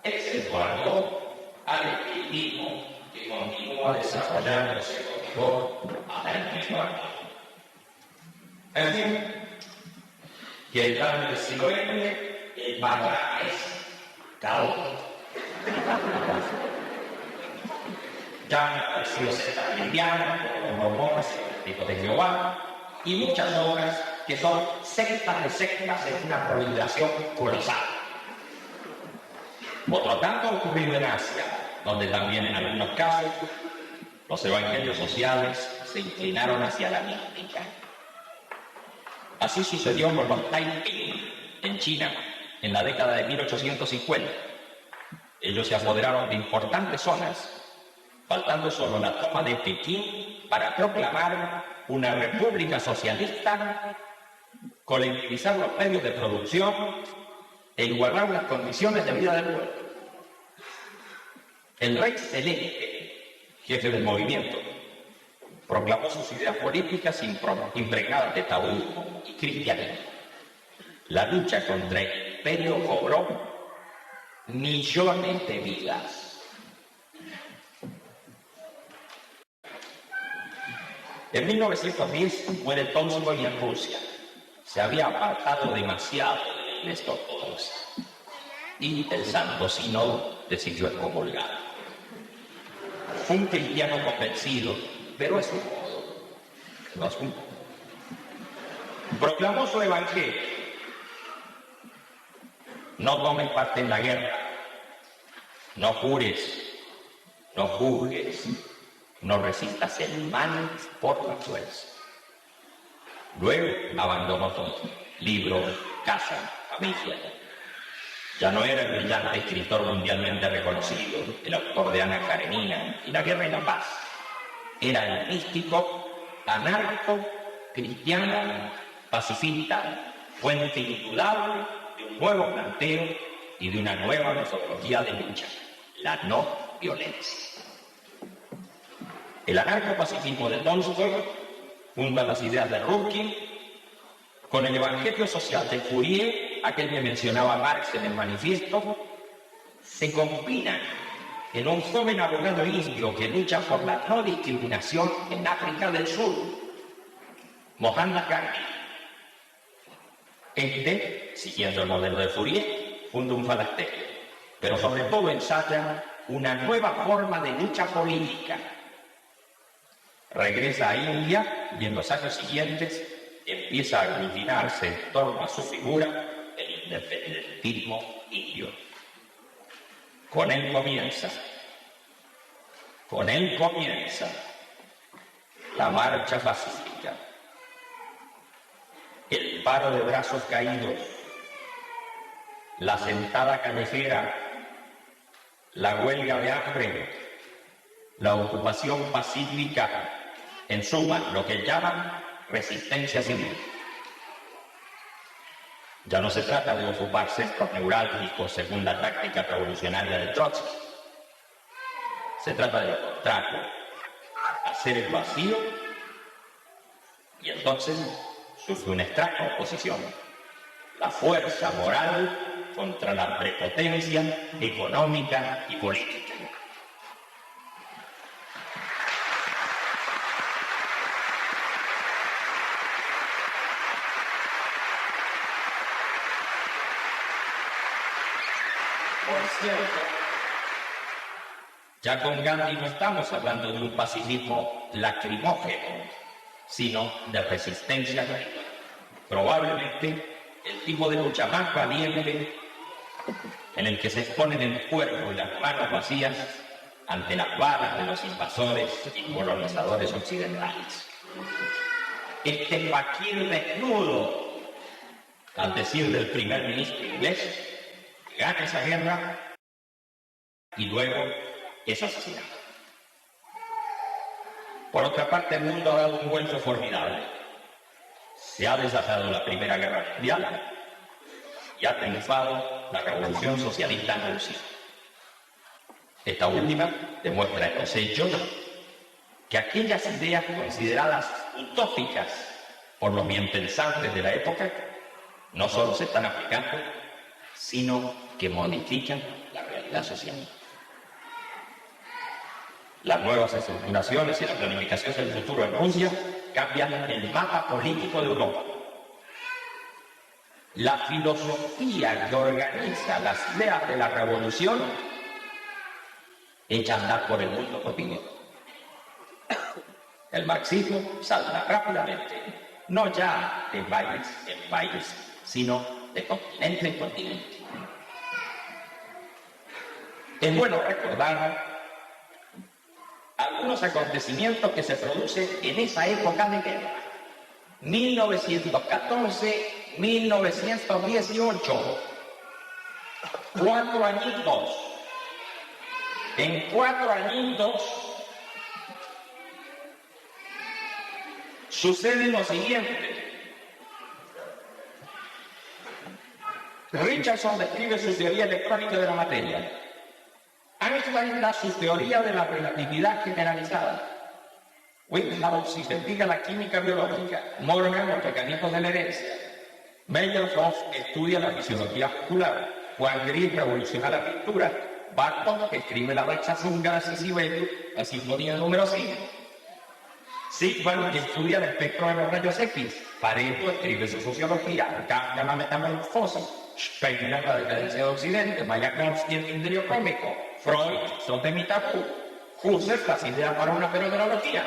exceptuando al espiritismo que continúa desarrollándose por Alejandro. En fin, que el cambio del siglo XX, el panorama es caótico. Ya el siglo Z cristiano, los mormones, hijos de Jehová, y muchas obras que son sectas de sectas de una proliferación colosal. Otro tanto ha ocurrido en Asia, donde también en algunos casos los evangelios sociales se inclinaron hacia la mística. Así sucedió con los Taiping en China en la década de 1850. Ellos se apoderaron de importantes zonas, faltando solo la toma de Pekín para proclamar una república socialista, colectivizar los medios de producción e igualar las condiciones de vida del pueblo. El rey Celeste, jefe del movimiento, proclamó sus ideas políticas impregnadas de taoísmo y cristianismo. La lucha contra el imperio cobró millones de vidas. En 1910 muere Tolstoy en Rusia. Se había apartado demasiado de la Iglesia ortodoxa y el Santo Sínodo decidió excomulgar. Fue un cristiano convencido, pero es un modo. No es un modo. Proclamó su evangelio. No tomes parte en la guerra. No jures. No juzgues. No resistas el mal por la fuerza. Luego abandonó todo. Libros, casa, familia. Ya no era el brillante escritor mundialmente reconocido, el autor de Ana Karenina y La Guerra y la Paz. Era el místico, anarco, cristiano, pacifista, fuente indudable de un nuevo planteo y de una nueva metodología de lucha, la no violencia. El anarco-pacifismo de Tolstoy funda las ideas de Rufkin con el evangelio social de Fourier, aquel que mencionaba Marx en el manifiesto, se combinan en un joven abogado indio que lucha por la no discriminación en África del Sur, Mohandas Gandhi. Este, siguiendo el modelo de Fourier, funda un falasterio, pero sobre todo ensaya una nueva forma de lucha política. Regresa a India y en los años siguientes empieza a aglutinarse en torno a su figura el independentismo indio. Con él comienza la marcha pacífica, el paro de brazos caídos, la sentada callejera, la huelga de hambre, la ocupación pacífica, en suma, lo que llaman resistencia civil. Ya no se trata de ocupar centros neurálgicos según la táctica revolucionaria de Trotsky. Se trata de lo contrario, hacer el vacío y entonces surge una extraña oposición. La fuerza moral contra la prepotencia económica y política. Ya con Gandhi no estamos hablando de un pacifismo lacrimógeno, sino de resistencia. Probablemente el tipo de lucha más valiente en el que se exponen el cuerpo y las manos vacías ante las balas de los invasores y colonizadores occidentales. Este fakir desnudo, al decir del primer ministro inglés, gana esa guerra y luego es asesinado. Por otra parte, el mundo ha dado un vuelco formidable. Se ha desatado la Primera Guerra Mundial y ha triunfado la Revolución Socialista en Rusia. Esta última demuestra en los hechos que aquellas ideas consideradas utópicas por los bienpensantes de la época no solo se están aplicando, sino que modifican la realidad social. Las nuevas estructuraciones y la planificación del futuro en Rusia cambian el mapa político de Europa. La filosofía que organiza las ideas de la revolución echa a andar por el mundo cotidiano. El marxismo salta rápidamente, no ya de país en país, sino de continente en continente. Es bueno recordar algunos acontecimientos que se producen en esa época de guerra. 1914-1918. 4 añitos. En 4 añitos sucede lo siguiente. Richardson describe su teoría electrónica de la materia. Einstein da su teoría de la relatividad generalizada. Wittenberg investiga la química biológica. Morgan los mecanismos de la herencia. Meyerhoff estudia la fisiología muscular. Juan Gris revoluciona la pintura. Bartók escribe la Rechasunga de Sibelius, la sinfonía número 5. Sigmund estudia el espectro de los rayos X. Pareto escribe su sociología. Kafka la metamorfosis. Spengler la decadencia de Occidente. Mayakovsky el misterio cómico. Freud, Totem y Tabú. Husserl las ideas para una fenomenología.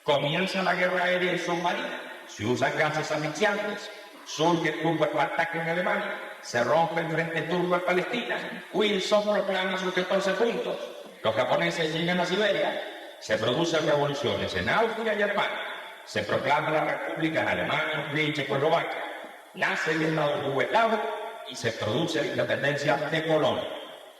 Comienza la guerra aérea y submarina. Se usan gases asfixiantes. Surge el grupo de ataque en Alemania. Se rompe el frente turco en Palestina. Wilson proclama sus 14 puntos. Los japoneses llegan a Siberia. Se producen revoluciones en Austria y Alemania. Se proclama la república en Alemania, Hungría y Checoslovaquia. Nace el Estado yugoslavo y se produce la independencia de Polonia.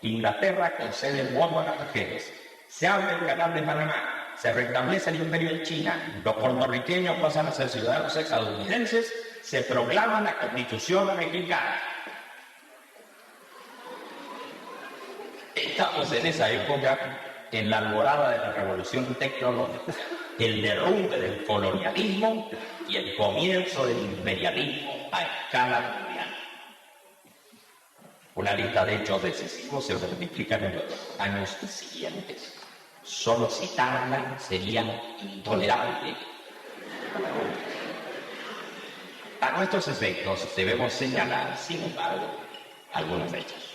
Inglaterra concede el voto a las mujeres. Se abre el canal de Panamá. Se restablece el imperio en China. Los puertorriqueños pasan a ser ciudadanos estadounidenses. Se proclama la Constitución mexicana. Estamos en esa época, en la alborada de la revolución tecnológica, el derrumbe del colonialismo y el comienzo del imperialismo a escala mundial. Una lista de hechos decisivos se multiplica en los años siguientes. Solo citarla sería intolerable. A nuestros efectos debemos señalar, sin embargo, algunos hechos.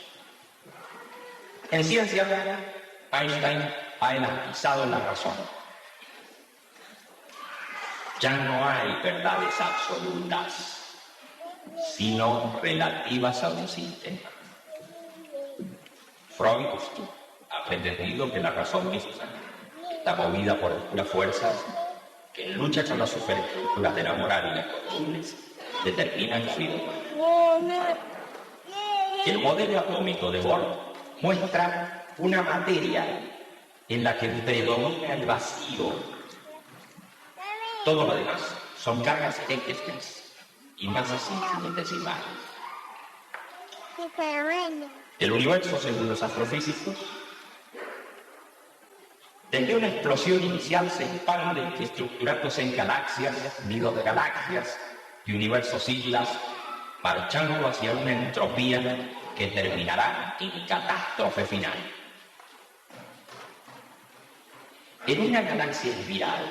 En ciencia, Einstein ha enfatizado la razón. Ya no hay verdades absolutas, sino relativas a un sistema. Freud ha pretendido que la razón misma está movida por puras fuerzas que en lucha con las superestructuras de la moral y las costumbres determinan la vida humana. El modelo atómico de Bohr muestra una materia en la que predomina el vacío. Todo lo demás son cargas eléctricas y masas infinitesimales. El universo, según los astrofísicos, desde una explosión inicial se expande estructurándose en galaxias, nidos de galaxias y universos islas, marchando hacia una entropía que terminará en catástrofe final. En una galaxia espiral,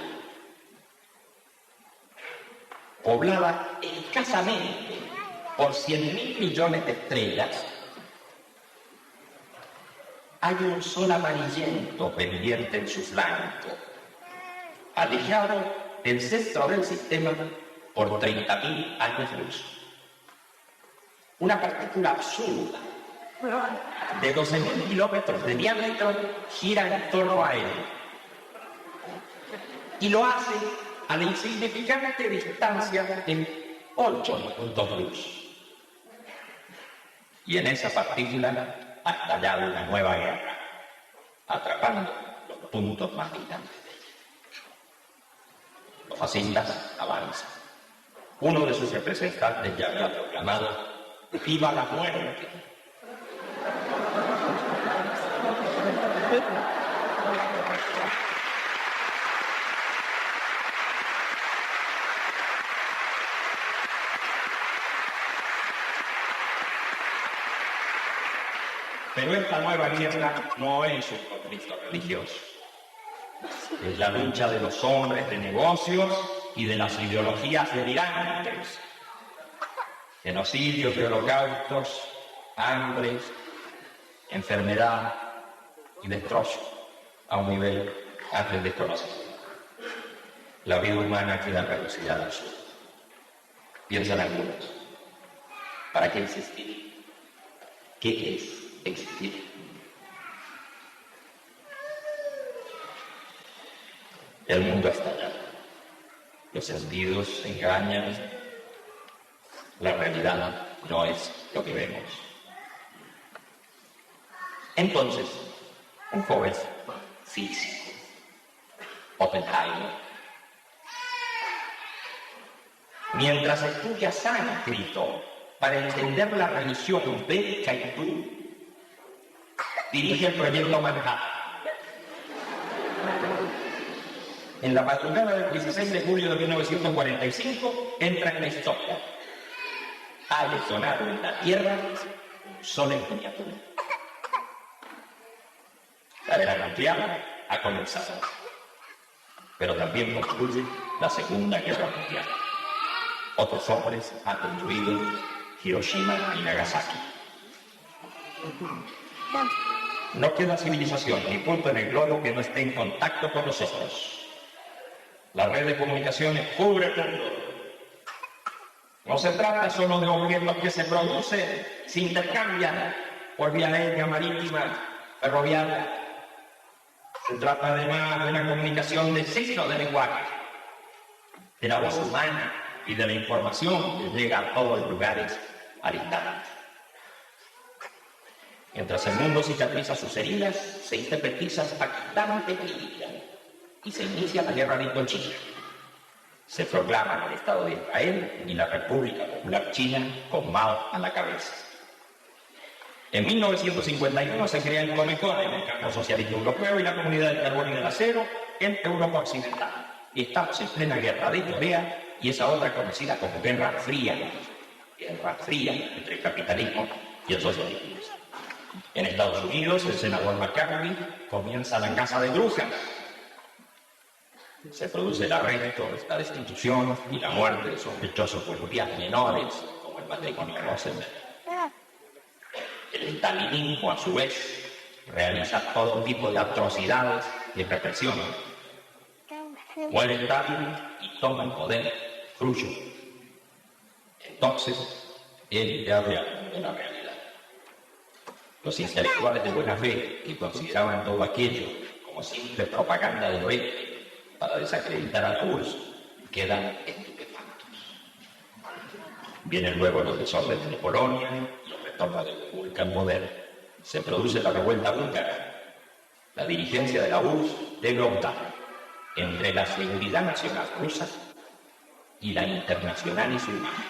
poblada escasamente por 100.000 millones de estrellas, hay un sol amarillento pendiente en su flanco, alejado del centro del sistema por 30.000 años luz. Una partícula absurda de 12.000 kilómetros de diámetro gira en torno a él y lo hace a la insignificante distancia de 8 minutos luz. Y en esa partícula ha estallado una nueva guerra, atrapando los puntos más distantes de ella. Los fascistas avanzan. Uno de sus representantes ya había proclamado: ¡viva la muerte! Pero esta nueva guerra no es un conflicto religioso. es la lucha de los hombres de negocios y de las ideologías delirantes. Genocidios y holocaustos, hambres, enfermedad y destrozo a un nivel antes desconocido. La vida humana queda reducida al absurdo. Piensan algunos, ¿para qué existir? ¿Qué es existir? El mundo está allá. Los sentidos se engañan. La realidad no es lo que vemos. Entonces, un joven físico, Oppenheimer, mientras estudia sánscrito para entender la religión védica hindú, dirige el proyecto Manhattan. En la madrugada del 16 de julio de 1945 entra en la historia. Ha detonado en la Tierra un sol en miniatura. La era mundial ha comenzado, pero también concluye la Segunda Guerra Mundial. Otros hombres han construido Hiroshima y Nagasaki. No queda civilización ni punto en el globo que no esté en contacto con nosotros. La red de comunicaciones cubre el mundo. No se trata solo de objetos que se producen, se intercambian por vía aérea, marítima, ferroviaria. Se trata además de una comunicación de signos de lenguaje, de la voz humana y de la información que llega a todos los lugares al instante. Mientras el mundo cicatriza sus heridas, se independizan Pakistán de Libia y se inicia la guerra de Indochina. Se proclaman el Estado de Israel y la República Popular China con Mao a la cabeza. En 1951 se crea el Comecon en el campo socialista europeo y la Comunidad del Carbón y del Acero en Europa Occidental. Y estamos en plena guerra de Corea y esa otra conocida como Guerra Fría entre el capitalismo y el socialismo. En Estados Unidos, el senador McCarthy comienza la caza de brujas. Se produce el arresto, la destitución y la muerte de sospechosos por vías menores, como el matrimonio de Rosenberg. El estalinismo, a su vez, realiza todo tipo de atrocidades y represiones. Muere Stalin y toma el poder Khrushchev. Entonces, él ya habla de la realidad. Los intelectuales de buena fe, que consideraban todo aquello como simple propaganda de oeste para desacreditar a la URSS, quedan estupefactos. Vienen luego los desórdenes de Polonia y el retorno de la República al poder. Se produce la revuelta búlgara. La dirigencia de la URSS debe optar entre la seguridad nacional rusa y la internacional musulmana.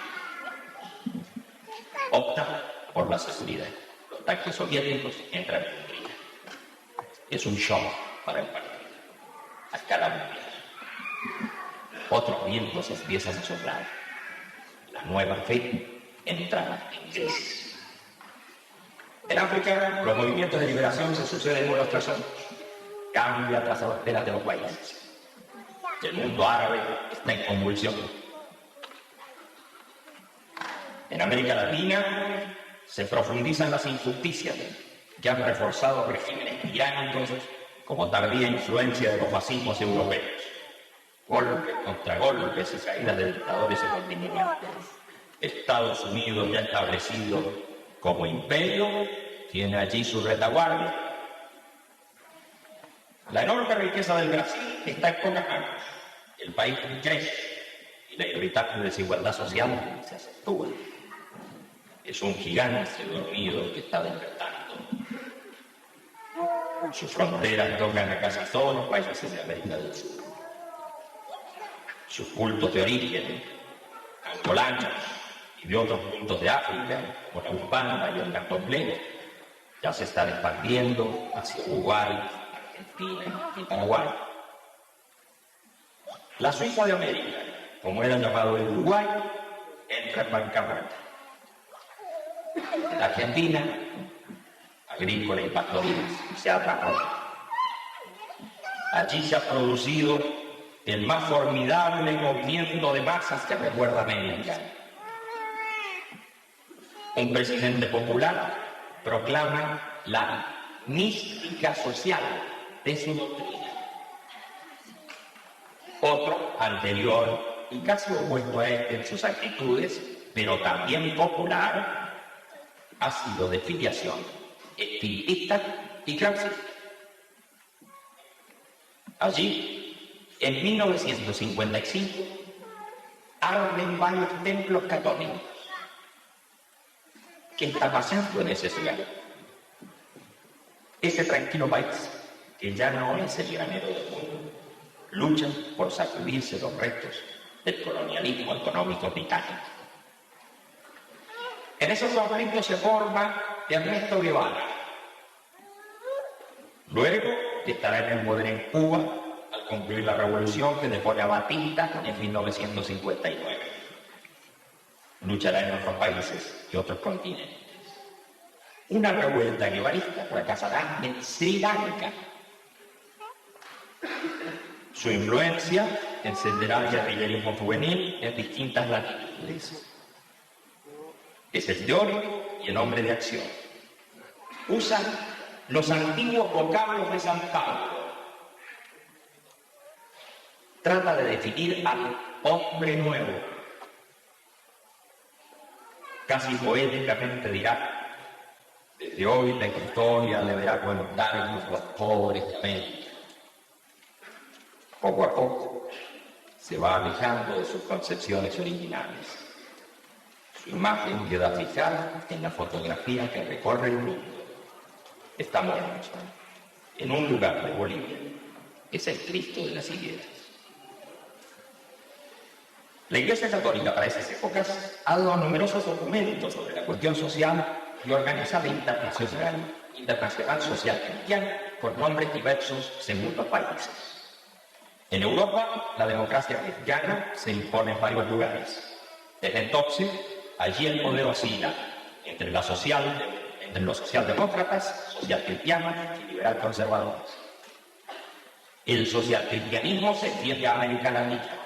Opta por la seguridad. Los tanques soviéticos entran en Hungría. Es un shock para el partido, a escala mundial. Otros vientos empiezan a soplar. La nueva fe entra en crisis. En África, los movimientos de liberación se suceden unos tras otros. Cambia tras la bandera de los países. El mundo árabe está en convulsión. En América Latina se profundizan las injusticias que han reforzado regímenes tiránicos como tardía influencia de los fascismos europeos. Golpes contra golpes y caídas de dictadores en continentes. Estados Unidos, ya establecido como imperio, tiene allí su retaguardia. La enorme riqueza del Brasil está en pocas manos. El país crece y la irritable desigualdad social se acentúa. Es un gigante dormido que está despertando. Sus fronteras tocan a casi todos los países de América del Sur. Sus cultos de origen, angolanos y de otros puntos de África, como la Umbanda y el Candomblé, ya se están expandiendo hacia Uruguay, Argentina y Paraguay. La Suiza de América, como era llamado el Uruguay, entra en bancarrota. La Argentina, agrícola y pastoril, se atrapó. Allí se ha producido el más formidable movimiento de masas que recuerda América. Un presidente popular proclama la mística social de su doctrina. Otro, anterior y casi opuesto a él en sus actitudes, pero también popular, ha sido de filiación espiritista y clausista. Allí, en 1955, arden varios templos católicos. ¿Qué está pasando en ese lugar? Ese tranquilo país, que ya no es el granero del mundo, lucha por sacudirse los restos del colonialismo económico británico. En esos momentos se forma Ernesto Guevara. Luego estará en el poder en Cuba al concluir la revolución que depone a Batista en 1959. Luchará en otros países y otros continentes. Una revuelta guevarista fracasará en Sri Lanka. Su influencia encenderá el guerrillerismo juvenil en distintas latitudes. Es el teórico y el hombre de acción. Usan los antiguos vocablos de San Pablo. Trata de definir al hombre nuevo. Casi poéticamente dirá: desde hoy la historia deberá contarnos los pobres de América. Poco a poco se va alejando de sus concepciones originales. Su imagen queda fijada en la fotografía que recorre el mundo. Estamos en un lugar de Bolivia. Es el Cristo de las higueras. La Iglesia Católica para esas épocas ha dado numerosos documentos sobre la cuestión social y organiza la internacional social cristiana con nombres diversos según los países. En Europa, la democracia cristiana se impone en varios lugares. Desde entonces, allí el poder oscila entre los socialdemócratas, socialcristianos y liberal conservadores. El socialcristianismo se extiende a América Latina.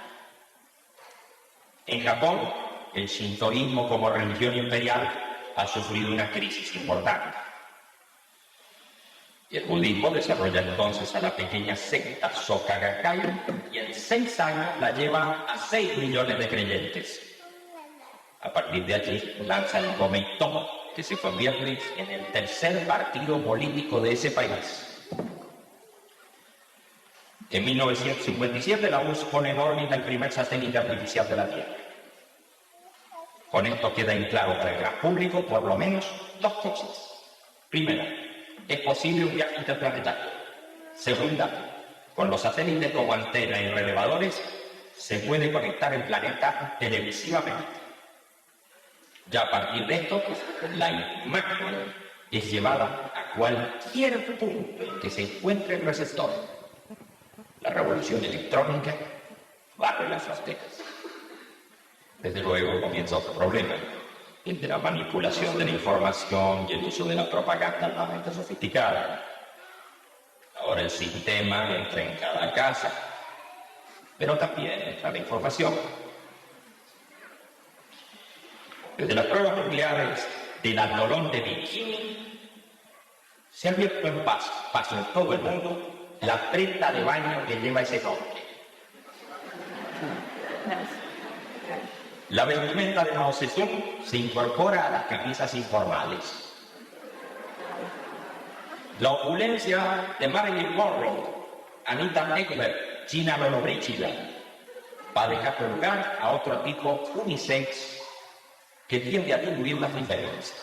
En Japón, el shintoísmo como religión imperial ha sufrido una crisis importante. Y el budismo desarrolla entonces a la pequeña secta Soka Gakkai y en 6 años la lleva a 6 millones de creyentes. A partir de allí lanza el Komeito, que se convierte en el tercer partido político de ese país. En 1957 la URSS pone en órbita el primer satélite artificial de la Tierra. Con esto queda en claro para el gran público por lo menos 2 cosas. Primera, es posible un viaje interplanetario. Segunda, con los satélites como antena y relevadores se puede conectar el planeta televisivamente. Ya a partir de esto, la imagen es llevada a cualquier punto en que se encuentre el receptor. La revolución electrónica barre las fronteras. Desde luego comienza otro problema, el de la manipulación de la información y el uso de la propaganda altamente sofisticada. Ahora el sistema entra en cada casa, pero también entra la información. Desde las pruebas nucleares del atolón de Bikini se ha abierto en paso en todo el mundo la prenda de baño que lleva ese nombre. La vestimenta de Mao Zedong se incorpora a las camisas informales. La opulencia de Marilyn Monroe, Anita Ekberg, Gina Lollobrigida va a dejar lugar a otro tipo unisex que tiende a diluir las diferencias.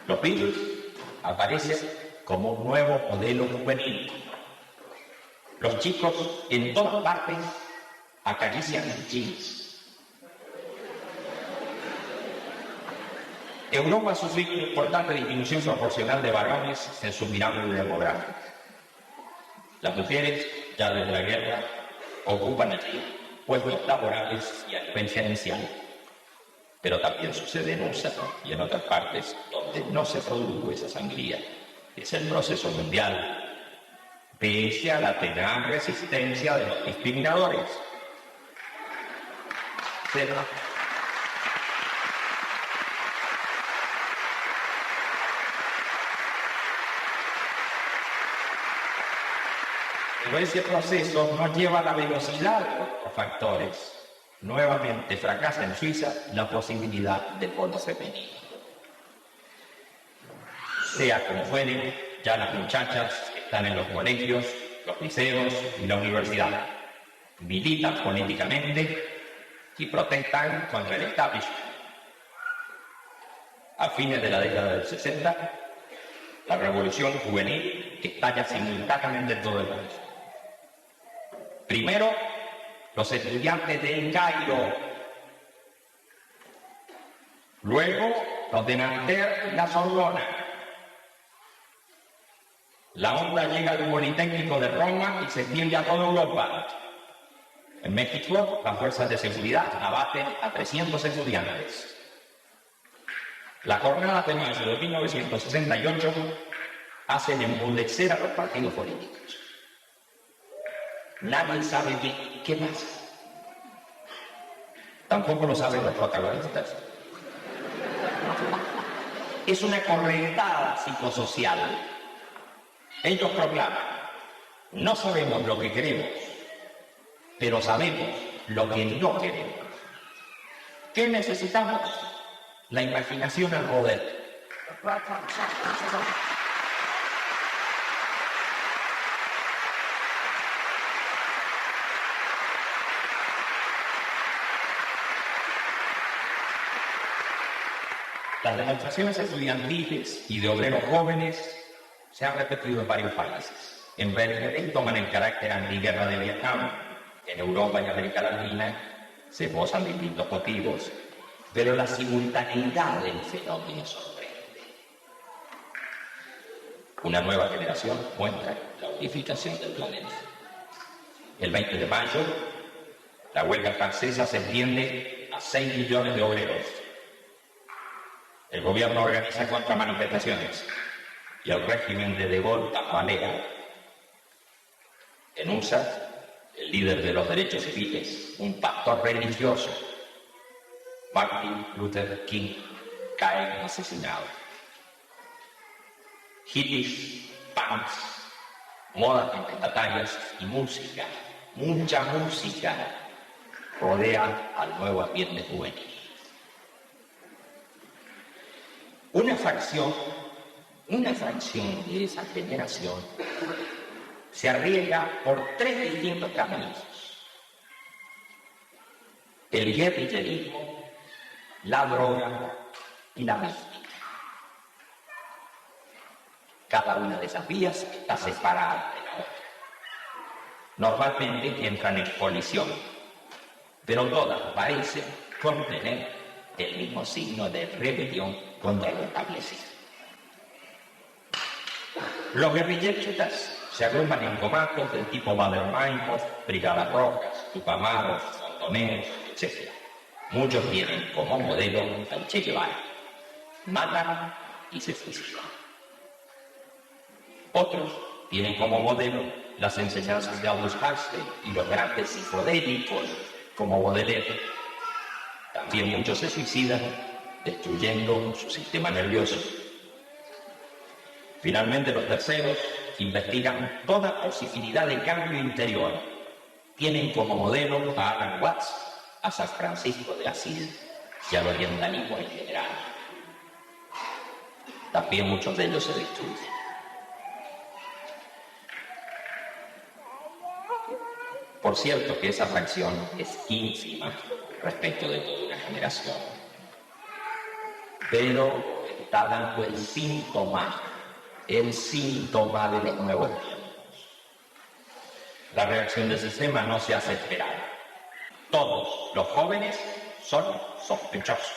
Los Beatles aparecen como un nuevo modelo juvenil. Los chicos en todas partes acarician jeans. Europa ha sufrido una importante disminución proporcional de varones en su pirámide demográfica. Las mujeres, ya desde la guerra, ocupan allí puestos laborales y a nivel gerencial. Pero también sucede en USA y en otras partes donde no se produjo esa sangría. Es el proceso mundial. pese a la tenaz resistencia de los discriminadores. Pero ese proceso no lleva a la velocidad de otros factores. Nuevamente fracasa en Suiza la posibilidad del voto femenino. Sea como fuere, ya las muchachas están en los colegios, los liceos y la universidad. Militan políticamente y protestan contra el establishment. A fines de la década del 60, la revolución juvenil estalla simultáneamente en todo el país. Primero, los estudiantes del Cairo. Luego, los de Nanterre y la Sorbona. La onda llega al Politécnico de Roma y se extiende a toda Europa. En México, las fuerzas de seguridad abaten a 300 estudiantes. La jornada de mayo de 1968 hacen enmudecer a los partidos políticos. Nadie sabe qué pasa. Tampoco lo saben los protagonistas. Es una correntada psicosocial. Ellos proclaman: no sabemos lo que queremos, pero sabemos lo que no queremos. ¿Qué necesitamos? La imaginación al poder. Las demostraciones estudiantiles y de obreros jóvenes se han repetido en varios países. En Berlín toman el carácter antiguerra de Vietnam. En Europa y América Latina se gozan distintos motivos, pero la simultaneidad del fenómeno sorprende. Una nueva generación muestra la unificación del planeta. El 20 de mayo, la huelga francesa se extiende a 6 millones de obreros. El gobierno organiza contramanifestaciones y el régimen de Gaulle tambalea. En USA, el líder de los derechos civiles, un pastor religioso, Martin Luther King, cae asesinado. Hippies, punks, modas contestatarias y música, mucha música, rodea al nuevo ambiente juvenil. Una fracción de esa generación se arriesga por 3 distintos caminos: el guerrillerismo, la droga y la mística. Cada una de esas vías está separada de la otra. Normalmente entran en colisión, pero todas parecen contener el mismo signo de rebelión contra lo establecido. Los guerrilleristas se agrupan en comandos del tipo Baader-Meinhof, Brigadas Rojas, Tupamaros, Montoneros, etc. Muchos tienen como modelo al Che Guevara. Matan y se suicidan. Otros tienen como modelo las enseñanzas de Aldous Huxley y los grandes psicodélicos como Baudelaire. También muchos se suicidan destruyendo su sistema nervioso. Finalmente, los terceros investigan toda posibilidad de cambio interior. Tienen como modelo a Alan Watts, a San Francisco de Asís y al orientalismo en general. También muchos de ellos se destruyen. Por cierto que esa fracción es ínfima respecto de toda una generación, pero está dando el síntoma de los nuevos tiempos. La reacción del sistema no se hace esperar. Todos los jóvenes son sospechosos.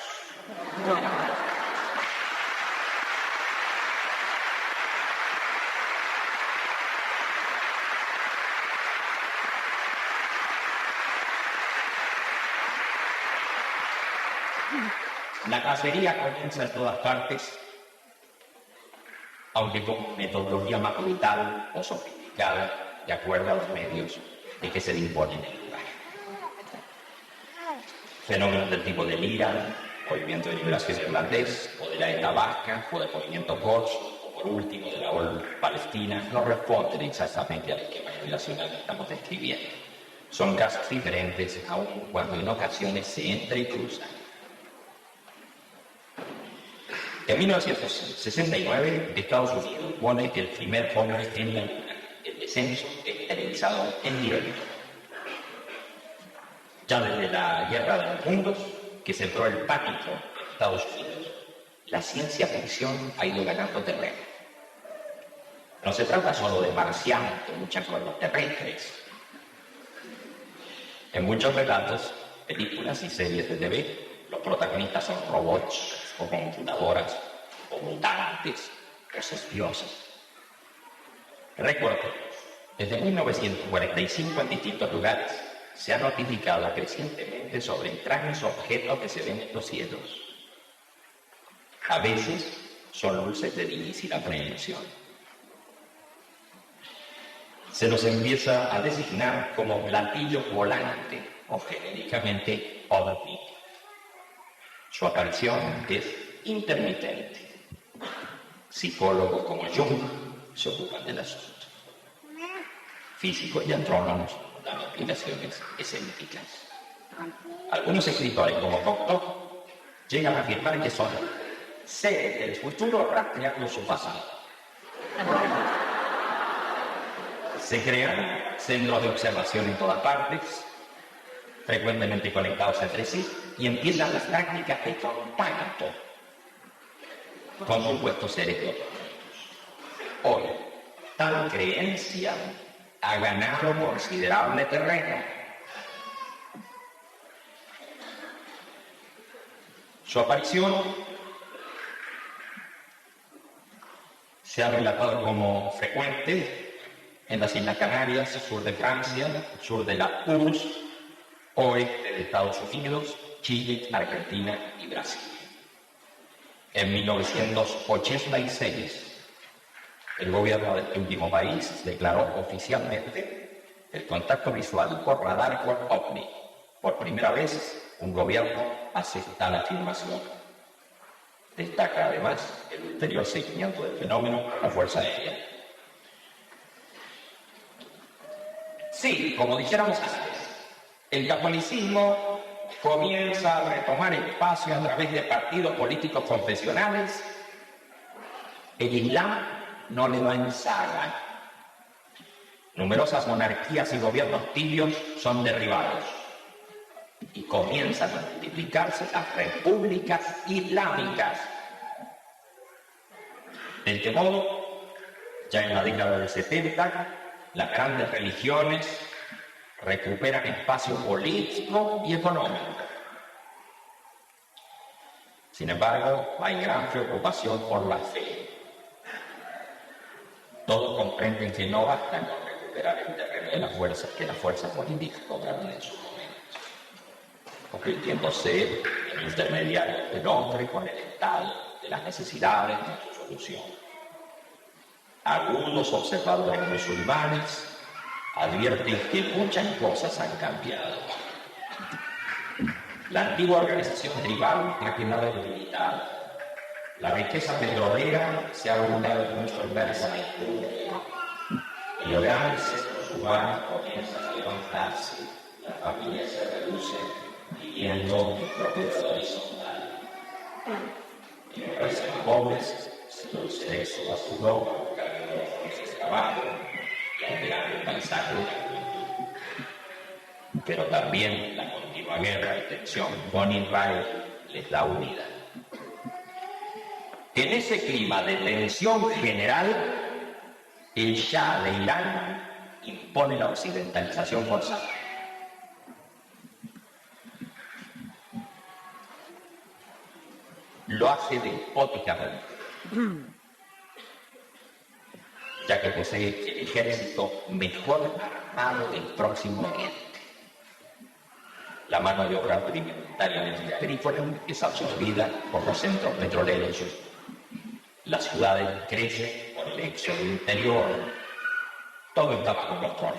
La cacería comienza en todas partes, aunque con metodología más brutal o sofisticada. modificada de acuerdo a los medios de que se le imponen en el lugar. Fenómenos del tipo del IRA, Movimiento de Liberación Irlandés, o de la ETA vasca, o del Movimiento Quds, o por último de la ONU Palestina, no responden exactamente al esquema generacional que estamos describiendo. Son casos diferentes, aun cuando en ocasiones se entrecruzan. En 1969, Estados Unidos pone el primer hombre en la Luna, el descenso esterilizado en directo. Ya desde la Guerra de los Mundos, que sembró el pánico en Estados Unidos, la ciencia ficción ha ido ganando terreno. No se trata solo de marcianos que luchan con los terrestres. En muchos relatos, películas y series de TV, los protagonistas son robots, o computadoras, o mutantes, o sospechosos. Recordemos, desde 1945 en distintos lugares se ha notificado crecientemente sobre extraños objetos que se ven en los cielos. A veces son luces de difícil aprehensión. Se los empieza a designar como platillo volante o genéricamente ovni. Su aparición es intermitente. Psicólogos como Jung se ocupan del asunto. Físicos y astrónomos dan explicaciones escépticas. Algunos escritores como Cocteau llegan a afirmar que son seres del futuro rastreando su pasado. Se crean centros de observación en todas partes, frecuentemente conectados entre sí, y empiezan las prácticas de contacto con supuestos seres de otros mundos. Hoy, tal creencia ha ganado considerable terreno. Su aparición se ha relatado como frecuente en las Islas Canarias, sur de Francia, sur de la URSS, oeste de Estados Unidos, Chile, Argentina y Brasil. En 1986, el gobierno de este último país declaró oficialmente el contacto visual por radar con OVNI. Por primera vez, un gobierno hace tal afirmación. Destaca además el ulterior seguimiento del fenómeno por la Fuerza Aérea. Sí, como dijéramos antes, el catolicismo comienza a retomar espacio a través de partidos políticos confesionales. El Islam no le va en saga. Numerosas monarquías y gobiernos tibios son derribados y comienzan a multiplicarse las repúblicas islámicas. De este modo, ya en la década del 70, las grandes religiones recuperan espacio político y económico. Sin embargo, hay gran preocupación por la fe. Todos comprenden que no basta con recuperar el terreno de las fuerzas que las fuerzas políticas cobraron en su momento, convirtiéndose en intermediarios del hombre con el Estado, de las necesidades de su solución. Algunos observadores musulmanes advierten que muchas cosas han cambiado. La antigua organización tribal ha quedado debilitada. La riqueza petrolera se ha abundado mucho inversamente. El hogar y centros urbanos comienzan a levantarse. Las familias se reducen, viviendo en propiedad horizontal. En los países pobres, se produce éxodo a su ropa, buscando los de trabajo y alterar el paisaje de la juventud. Pero también la continua guerra y tensión con Israel les da unidad. En ese clima de tensión general, el Shah de Irán impone la occidentalización forzada. Lo hace despóticamente, ya que posee el ejército mejor armado del próximo Oriente. La mano de obra prioritariamente agrícola es absorbida por los centros petroleros. Las ciudades crecen por el éxodo interior. Todo está bajo control.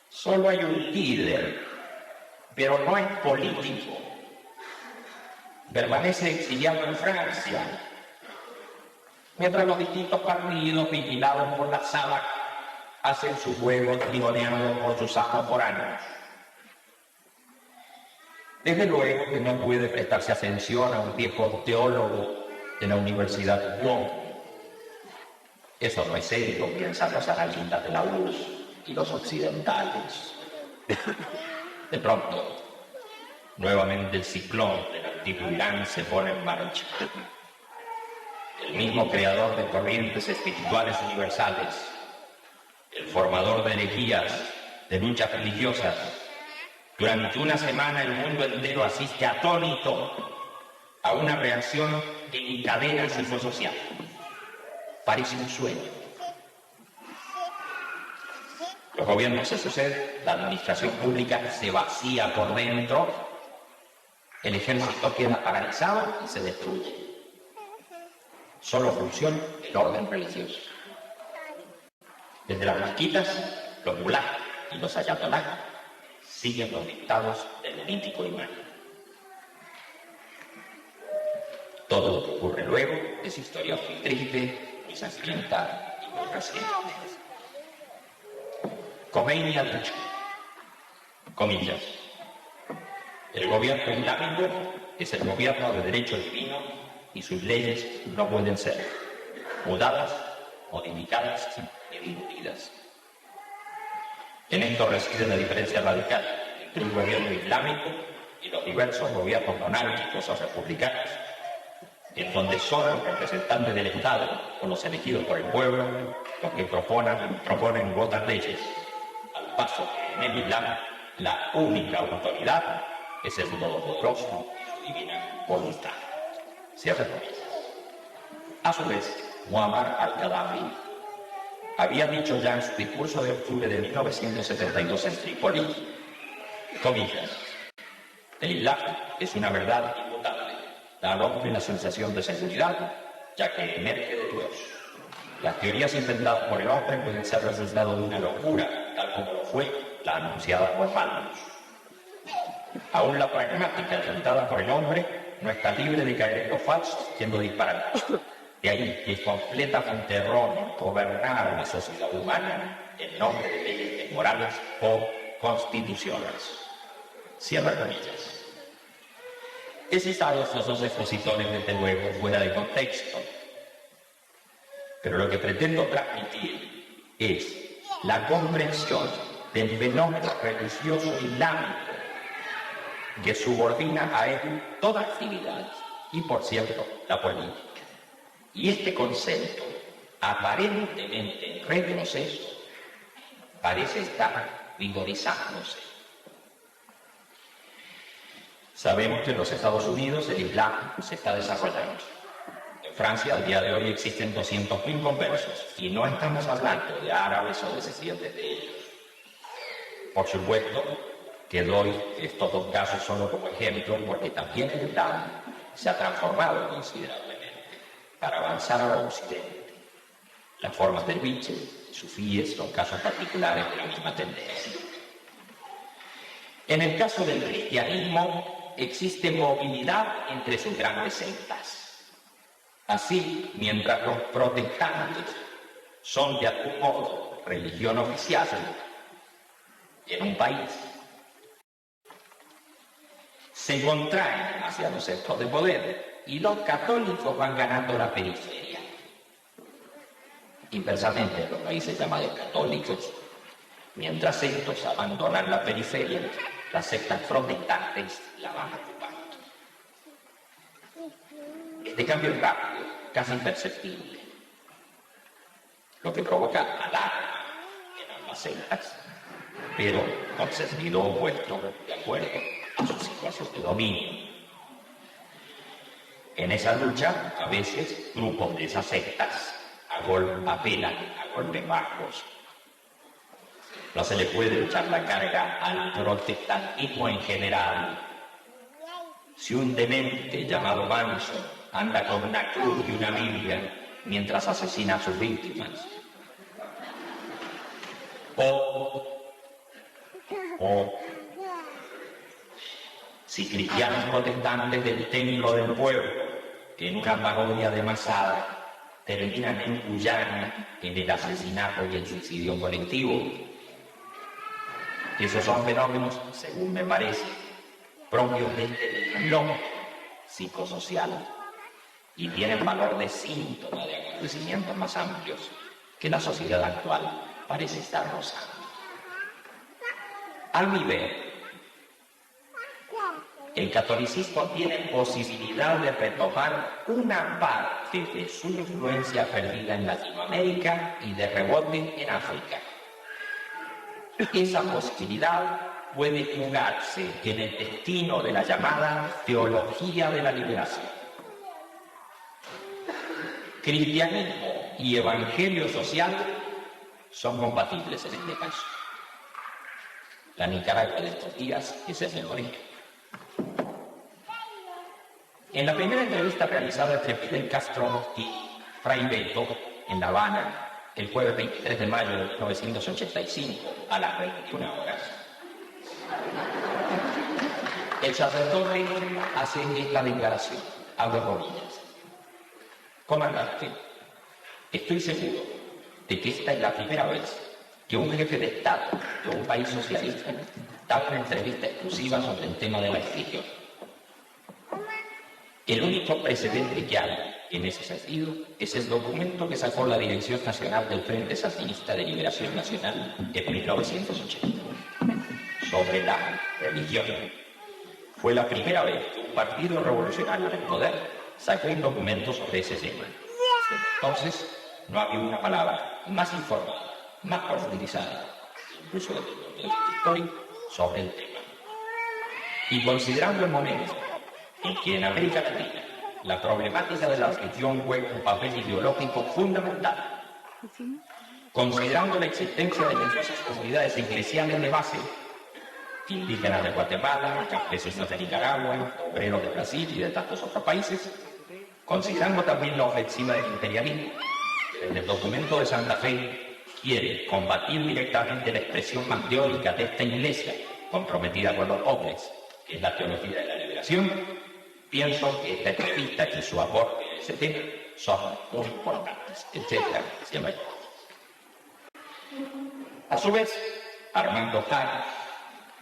Solo hay un líder, pero no es político. Permanece exiliado en Francia, mientras los distintos partidos vigilados por la SADC hacen su juego tironeando por sus ajos foráneos. Desde luego que no puede prestarse atención a un viejo teólogo de la Universidad de Lyon. Eso no es serio, piensan los analistas de la URSS y los occidentales. De pronto, nuevamente el ciclón del antiguo Irán se pone en marcha. El mismo creador de corrientes espirituales universales, el formador de herejías, de luchas religiosas. Durante una semana el mundo entero asiste atónito a una reacción que encadena el ciclo social. Parece un sueño. Los gobiernos se suceden, la administración pública se vacía por dentro, el ejército queda paralizado y se destruye. Solo funciona el orden religioso. Desde las mezquitas, los mulás y los ayatolás siguen los dictados del mítico imán. Todo lo que ocurre luego es historia muy triste, muy sangrienta y muy reciente. Khomeini ha dicho, comillas, el gobierno islámico es el gobierno de derecho divino y sus leyes no pueden ser mudadas, modificadas ni diluidas. En esto reside la diferencia radical entre un gobierno islámico y los diversos gobiernos monárquicos o republicanos, en donde son los representantes del Estado o los elegidos por el pueblo los que proponen votar leyes, al paso que en el Islam la única autoridad es el Todopoderoso y su divina voluntad. Cierre comillas. A su vez, Muammar al-Gaddafi había dicho ya en su discurso de octubre de 1972 en Trípoli, comillas, el Islam es una verdad inmutable, da al hombre la sensación de seguridad, ya que emerge de Dios. Las teorías inventadas por el hombre pueden ser resultado de una locura, tal como lo fue la anunciada por Magnus. Aún la pragmática inventada por el hombre no está libre de caer en lo falso siendo disparada. De ahí que es completamente erróneo gobernar la sociedad humana en nombre de leyes morales o constituciones. Cierra comillas. He citado estos dos expositores desde luego fuera de contexto, pero lo que pretendo transmitir es la comprensión del fenómeno religioso islámico que subordina a él toda actividad y, por cierto, la política. Y este concepto, aparentemente en retroceso, parece estar vigorizándose. Sabemos que en los Estados Unidos el Islam se está desarrollando. En Francia al día de hoy existen 200.000 conversos y no estamos hablando de árabes o descendientes de ellos. Por supuesto que doy estos dos casos solo como ejemplo porque también el Islam se ha transformado considerablemente para avanzar al occidente. Las formas del biche, sufíes, son casos particulares de la misma tendencia. En el caso del cristianismo existe movilidad entre sus grandes sectas. Así, mientras los protestantes son de algún modo religión oficial en un país, se contraen hacia los centros de poder y los católicos van ganando la periferia. Inversamente, en los países llamados católicos, mientras estos abandonan la periferia, las sectas protestantes la van ocupando. Este cambio es rápido, casi imperceptible, lo que provoca alarma en ambas sectas, pero con sentido opuesto, de acuerdo a su situación de dominio. En esa lucha, a veces, grupos de esas sectas apelan a golpes bajos. No se le puede echar la carga al protestantismo en general. Si un demente llamado Manson anda con una cruz y una Biblia mientras asesina a sus víctimas, O si cristianos protestantes del templo del pueblo, en una parodia de Masada, terminan en Guyana en el asesinato y el suicidio colectivo. Esos son fenómenos, según me parece, propios del fenómeno psicosocial y tienen valor de síntoma de acontecimientos más amplios que la sociedad actual parece estar rozando. A mi ver, el catolicismo tiene posibilidad de retomar una parte de su influencia perdida en Latinoamérica y de rebote en África. Esa posibilidad puede jugarse en el destino de la llamada teología de la liberación. Cristianismo y evangelio social son compatibles en este caso. La Nicaragua de estos días es el mejor ejemplo. En la primera entrevista realizada entre Fidel Castro y Fray Beto en La Habana, el jueves 23 de mayo de 1985, a las 21 horas, el sacerdote hace esta declaración, abro comillas: comandante, estoy seguro de que esta es la primera vez que un jefe de Estado de un país socialista da una entrevista exclusiva sobre el tema de la exilión. El único precedente que hay en ese sentido es el documento que sacó la Dirección Nacional del Frente Sandinista de Liberación Nacional en 1980 sobre la religión. Fue la primera vez que un partido revolucionario en el poder sacó un documento sobre ese tema. Entonces, no había una palabra más informada, más profundizada, incluso desde el punto de vista histórico, sobre el tema. Y considerando el momento en que en América Latina la problemática de la religión juega un papel ideológico fundamental, considerando la existencia de numerosas comunidades eclesiales de base, indígenas de Guatemala, campesinos de Nicaragua, obreros de Brasil y de tantos otros países, considerando también la ofensiva del imperialismo, que desde el documento de Santa Fe quiere combatir directamente la expresión más teórica de esta iglesia comprometida con los pobres, que es la teología de la liberación. Pienso que esta entrevista y su aporte a ese tema son muy importantes, etcétera, siempre. A su vez, Armando Jara,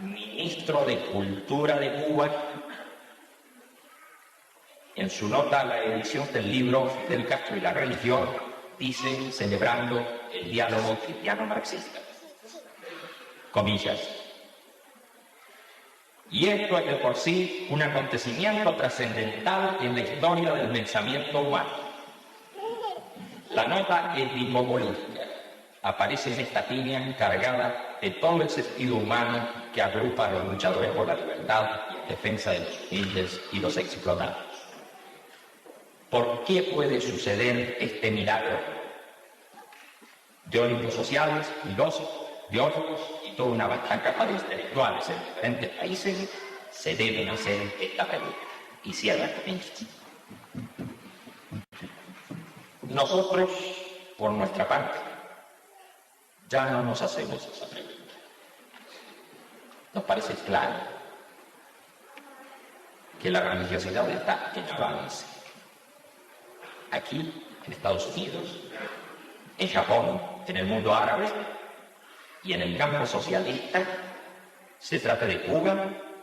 ministro de Cultura de Cuba, en su nota a la edición del libro Fidel Castro y la religión, dice, celebrando el diálogo cristiano-marxista, comillas: y esto es de por sí un acontecimiento trascendental en la historia del pensamiento humano. La nota étnico-política aparece en esta línea cargada de todo el sentido humano que agrupa a los luchadores por la libertad y en defensa de los humildes y los explotados. ¿Por qué puede suceder este milagro? Teóricos sociales, filósofos, biólogos y toda una vasta capa de intelectuales en diferentes países se deben hacer esta pregunta. Y cierra comillas. Nosotros, por nuestra parte, ya no nos hacemos esa pregunta. Nos parece claro que la religiosidad está en avance. Aquí, en Estados Unidos, en Japón, en el mundo árabe y en el campo socialista, se trata de Cuba,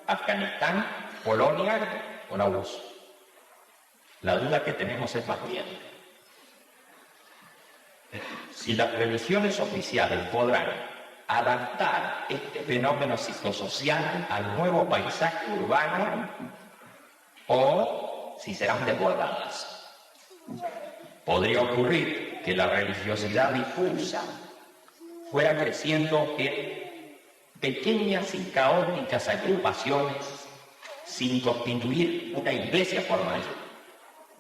Afganistán, Polonia o la URSS. La duda que tenemos es más bien si las religiones oficiales podrán adaptar este fenómeno psicosocial al nuevo paisaje urbano o si serán desbordadas. Podría ocurrir que la religiosidad difusa fuera creciendo en pequeñas y caóticas agrupaciones sin constituir una iglesia formal,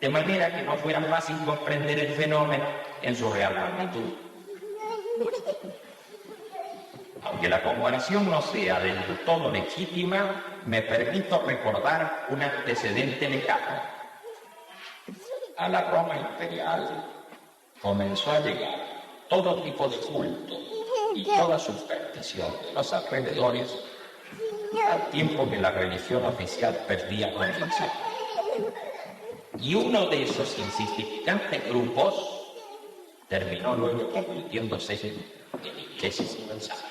de manera que no fuera fácil comprender el fenómeno en su real magnitud. Aunque la comparación no sea del todo legítima, me permito recordar un antecedente lejano. A la Roma imperial comenzó a llegar todo tipo de culto y toda su fragmentación de los alrededores, al tiempo que la religión oficial perdía convicción. Y uno de esos insignificantes grupos terminó luego convirtiéndose en iglesias universales.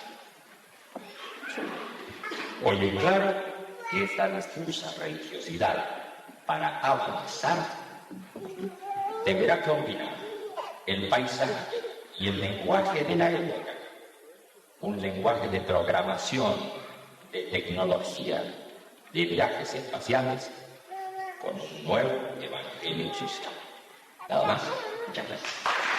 Oye, claro que esta difusa religiosidad, para avanzar, deberá combinar el paisaje y el lenguaje de la época, un lenguaje de programación, de tecnología, de viajes espaciales, con un nuevo evangelio cristiano. Nada más. Muchas gracias.